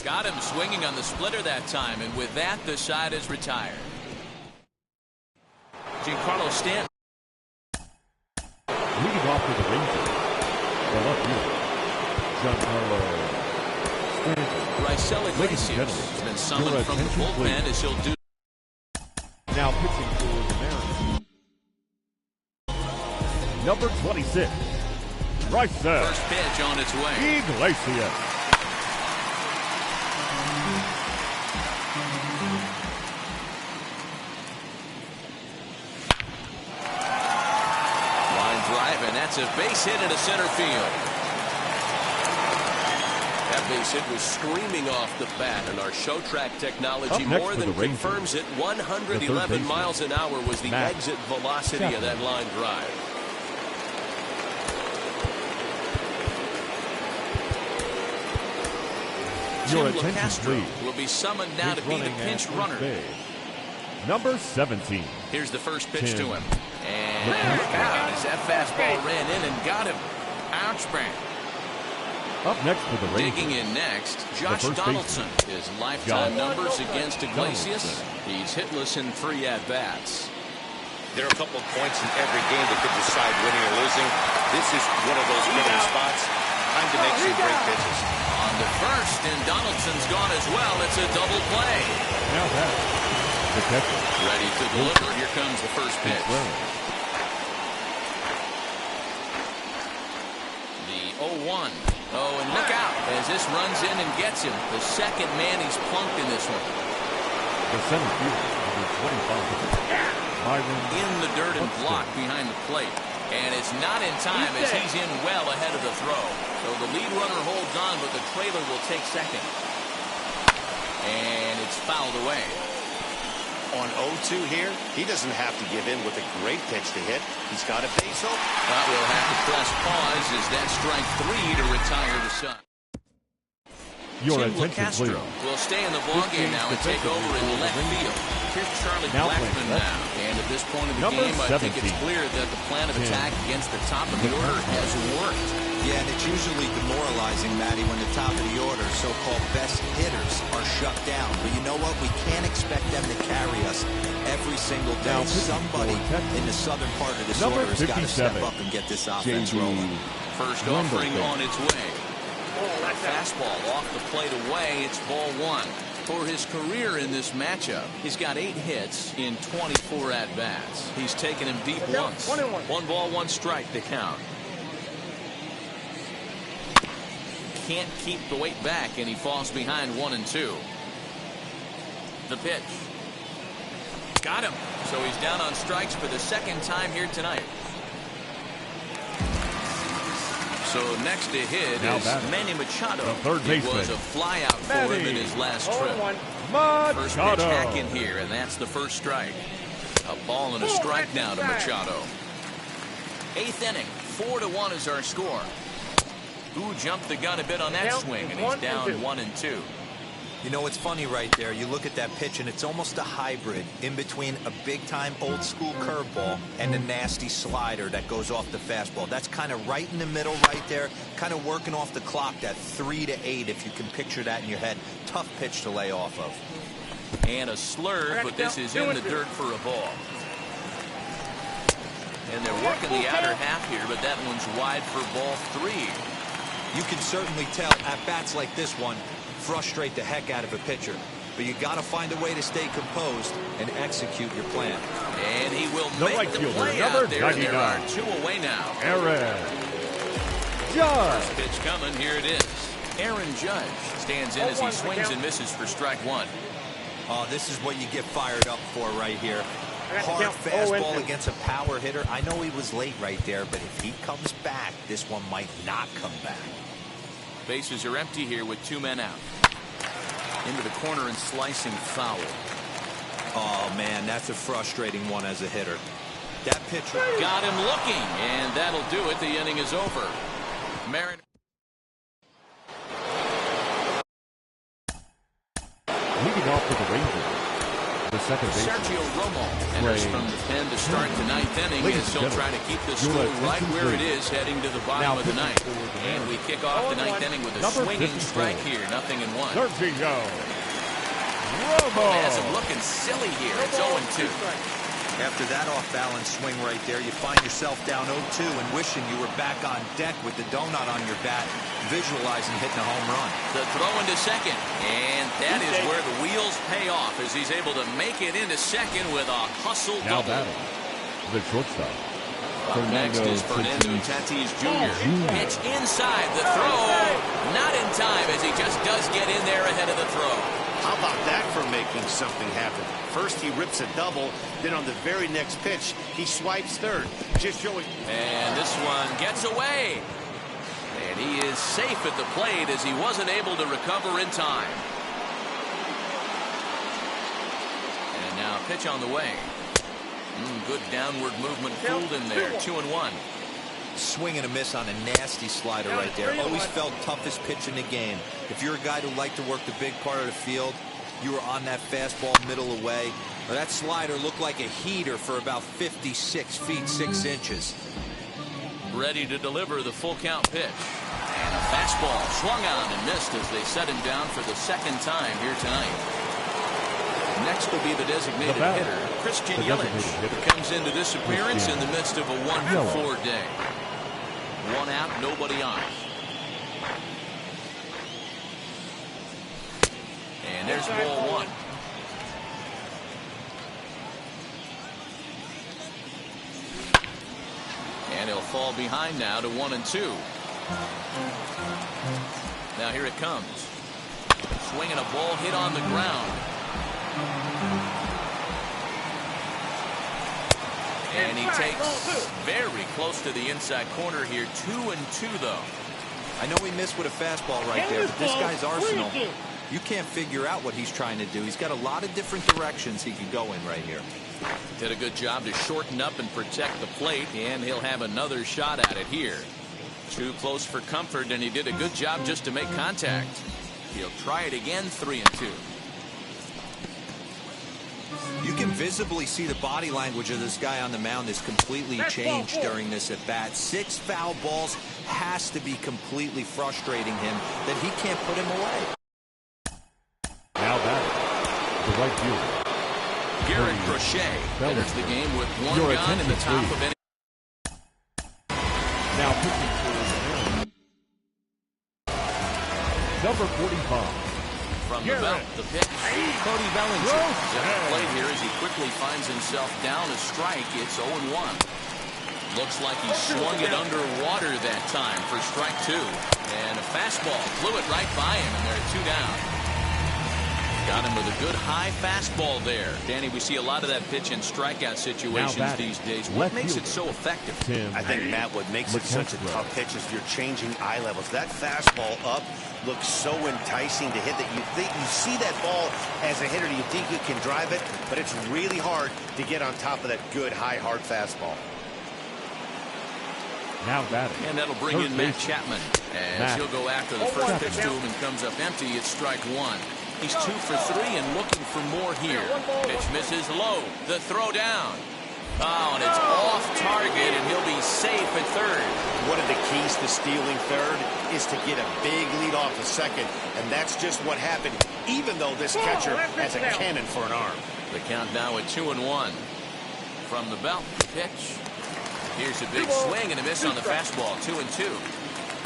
Got him swinging on the splitter that time, and with that the side is retired. Giancarlo Stanton leading off to the Rangers. The left fielder, Giancarlo Raisel Iglesias has been summoned from the bullpen as he'll do. Now pitching for the Mariners. Number 26, Raisel. First pitch on its way. Iglesias. Line drive, and that's a base hit into center field. That base hit was screaming off the bat, and our show track technology more than confirms it. 111 miles an hour was the exit velocity of that line drive. Your Tim attention, please. will be summoned now to be the pinch runner. Number 17. Here's the first pitch to him. And out as that fastball ran in and got him. Ouch, bang. Up next for the Rangers. Digging in next, Josh Donaldson. His lifetime numbers against Iglesias. He's hitless in 3 at-bats. There are a couple of points in every game that could decide winning or losing. This is one of those winning spots. Time to make some great pitches. On the first, and Donaldson's gone as well. It's a double play. Now that's the catcher. Ready to deliver. Here comes the first pitch. The 0-1. Oh, and look out as this runs in and gets him. The second man he's plunked in this one. The center fielder, number 25. Byron in the dirt and blocked behind the plate. And it's not in time as he's in well ahead of the throw. So the lead runner holds on, but the trailer will take second. And it's fouled away. On 0-2 here, he doesn't have to give in with a great pitch to hit. He's got a base hit. But we'll have to press pause as that strike 3 to retire the Sun. Your Tim attention, Locastro will stay in the ballgame now and take over in left field. Here's Charlie Blackmon now. And at this point in the game, I think it's clear that the plan of attack against the top of the order has worked. Yeah, and it's usually demoralizing, Matty, when the top of the order, so-called best hitters, are shut down. But you know what? We can't expect them to carry us every single day. Somebody in the southern part of this order has got to step up and get this offense rolling. First offering on its way. Fastball off the plate away. It's ball 1. For his career in this matchup, he's got 8 hits in 24 at-bats. He's taken him deep once. 1 ball, 1 strike to count. Can't keep the weight back, and he falls behind 1-2. The pitch. Got him. So he's down on strikes for the second time here tonight. So next to hit is Manny Machado. It was a flyout for him in his last trip. First pitch hacking here, and that's the first strike. A ball and a strike now to Machado. 8th inning, 4-1 is our score. Who jumped the gun a bit on that swing, and he's down 1-2. You know, it's funny right there. You look at that pitch, and it's almost a hybrid in between a big-time old-school curveball and a nasty slider that goes off the fastball. That's kind of right in the middle right there, kind of working off the clock, that 3 to 8, if you can picture that in your head. Tough pitch to lay off of. And a slur, but this is in the dirt for a ball. And they're working the outer half here, but that one's wide for ball 3. You can certainly tell at bats like this one frustrate the heck out of a pitcher, but you got to find a way to stay composed and execute your plan. And he will make the play out there. There are 2 away now. Aaron Judge. First pitch coming. Here it is. Aaron Judge stands in as he swings and misses for strike 1. Oh, this is what you get fired up for right here. Hard fastball against a power hitter. I know he was late right there, but if he comes back, this one might not come back. Bases are empty here with 2 men out. Into the corner and slicing foul. Oh, man, that's a frustrating one as a hitter. That pitch got him looking, and that'll do it. The inning is over. Mariners. Leading off with the Rangers. The second baseman, Sergio Romo enters from the pen to start the 9th inning as he'll try to keep the score right where it is heading to the bottom of the 9th. And we kick off the 9th inning with a swinging strike here, 0-1. Sergio Romo Has him looking silly here. It's 0-2. After that off-balance swing right there, you find yourself down 0-2 and wishing you were back on deck with the donut on your bat, visualizing hitting a home run. The throw into second, and that is where the wheels pay off as he's able to make it into second with a hustle Now double. batting, the shortstop. Up next is Fernando Tatis Jr. Pitch inside the throw. Not in time as he just does get in there ahead of the throw. How about that for making something happen? First he rips a double, then on the very next pitch he swipes third. Just showing. And this one gets away. And he is safe at the plate as he wasn't able to recover in time. And now pitch on the way. Good downward movement fooled him there. 2-1. Swing and a miss on a nasty slider right there. Always felt toughest pitch in the game. If you're a guy who liked to work the big part of the field, you were on that fastball middle away. That slider looked like a heater for about 56 feet 6 inches. Ready to deliver the full count pitch. And a fastball swung on and missed as they set him down for the second time here tonight. Next will be the designated hitter, Christian Yelich, who comes into this appearance in the midst of a 1-for-4 day. One out, nobody on. And there's ball one. And he'll fall behind now to 1-2. Now here it comes. Swinging a ball hit on the ground. And he takes very close to the inside corner here. 2-2 though. I know he missed with a fastball right there, but this guy's arsenal, you can't figure out what he's trying to do. He's got a lot of different directions he could go in right here. Did a good job to shorten up and protect the plate, and he'll have another shot at it here. Too close for comfort, and he did a good job just to make contact. He'll try it again. 3-2. You can visibly see the body language of this guy on the mound is completely changed during this at bat. 6 foul balls has to be completely frustrating him that he can't put him away. Now batting, the right fielder, Garrett Crochet enters the game with one gun in the top of any. Now pitching for number 45. From the belt, the pitch. Cody Bellinger is at the plate here as he quickly finds himself down a strike. It's 0-1. Looks like he swung it underwater that time for strike 2. And a fastball flew it right by him, and there are 2 down. Got him with a good high fastball there. Danny, we see a lot of that pitch and strikeout situations these days. What makes it so effective? I think, Matt, what makes it such a tough pitch is you're changing eye levels. That fastball up looks so enticing to hit that you think you see that ball as a hitter, you think you can drive it, but it's really hard to get on top of that good high hard fastball. Now batting, and that'll bring in Matt Chapman as he'll go after the first pitch to him and comes up empty. It's strike 1. He's 2 for 3 and looking for more here. Pitch misses low. The throw down. Oh, and it's off target, and he'll be safe at third. One of the keys to stealing third is to get a big lead off the second, and that's just what happened, even though this catcher has a cannon for an arm. The count now at 2-1. From the belt, pitch. Here's a big swing and a miss on the fastball. 2-2.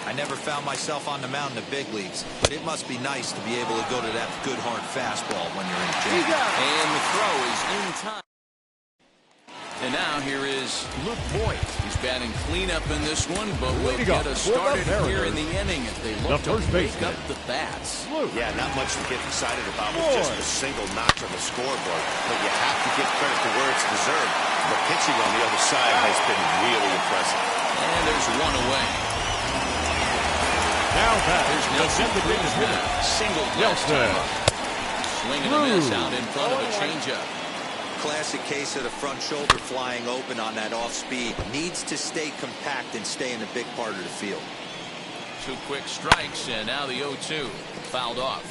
I never found myself on the mound in the big leagues, but it must be nice to be able to go to that good hard fastball when you're in jail. And the throw is in time. And now here is Luke Voit. He's batting cleanup in this one, but will get us started here in the inning as they look to wake up the bats. Yeah, not much to get excited about with just a single notch on the scoreboard, but you have to give credit to where it's deserved. The pitching on the other side has been really impressive. And there's one away. Now there's Nelson Cruz now. Single blast time. Swing and a miss out in front of a changeup. Classic case of the front shoulder flying open on that off speed. Needs to stay compact and stay in the big part of the field. 2 quick strikes, and now the 0-2 fouled off.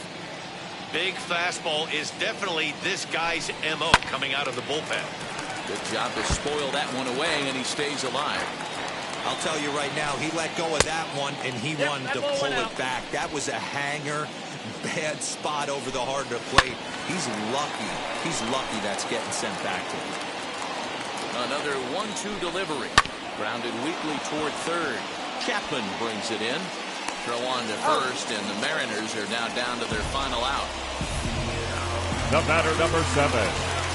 Big fastball is definitely this guy's MO coming out of the bullpen. Good job to spoil that one away, and he stays alive. I'll tell you right now, he let go of that one, and he wanted to pull it back. That was a hanger. Bad spot over the heart of the plate. He's lucky. He's lucky that's getting sent back to him. Another 1-2 delivery. Grounded weakly toward third. Chapman brings it in. Throw on to first, and the Mariners are now down to their final out. The batter, number 7.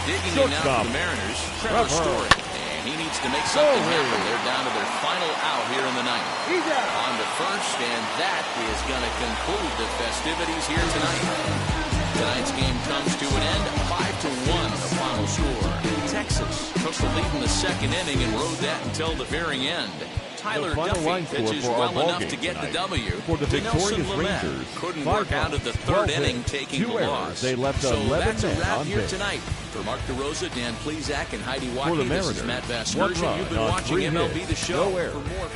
Digging in now for the Mariners, Trevor Story. And he needs to make something happen. They're down to their final out here in the ninth. On to first, and that is going to conclude the festivities here tonight. Tonight's game comes to an end, 5-1, the final score. Texas took the lead in the second inning and rode that until the very end. Tyler Duffy pitches well enough to get the W. For the victorious Rangers, couldn't work out of the third inning, taking the loss. They left so 11 that's a men wrap on here base. tonight. For Mark DeRosa, Dan Plesac, and Heidi For Watkey, the this is Mariners, Matt 1 Vasgersian. run You've been on watching 3 MLB hits, The Show. no errors. For more.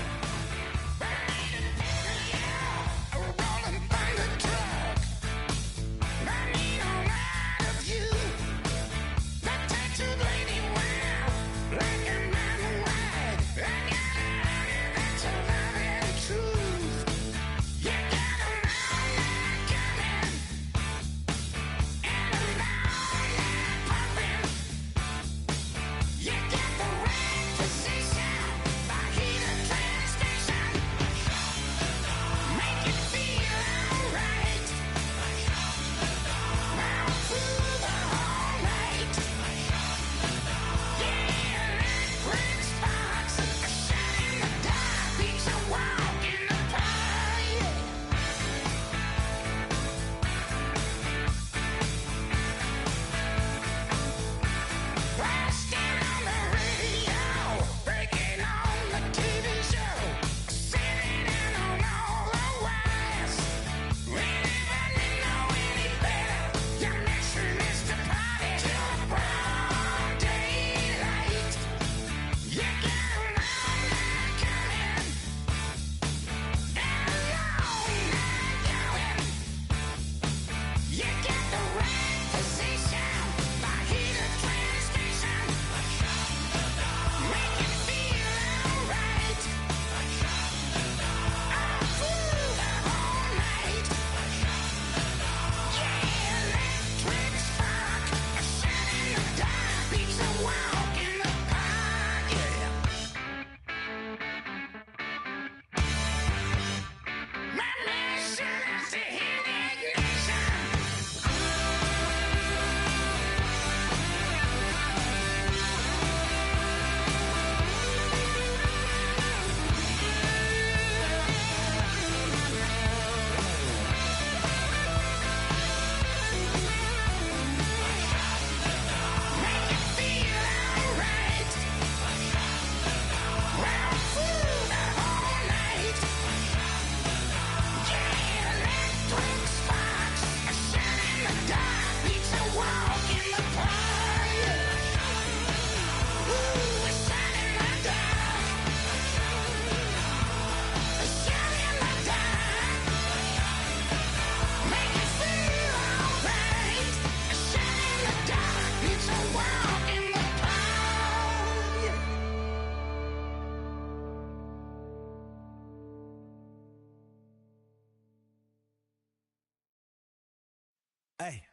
Hey.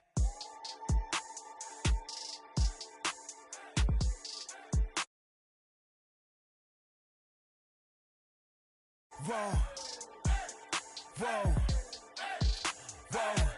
Whoa. Whoa. Whoa.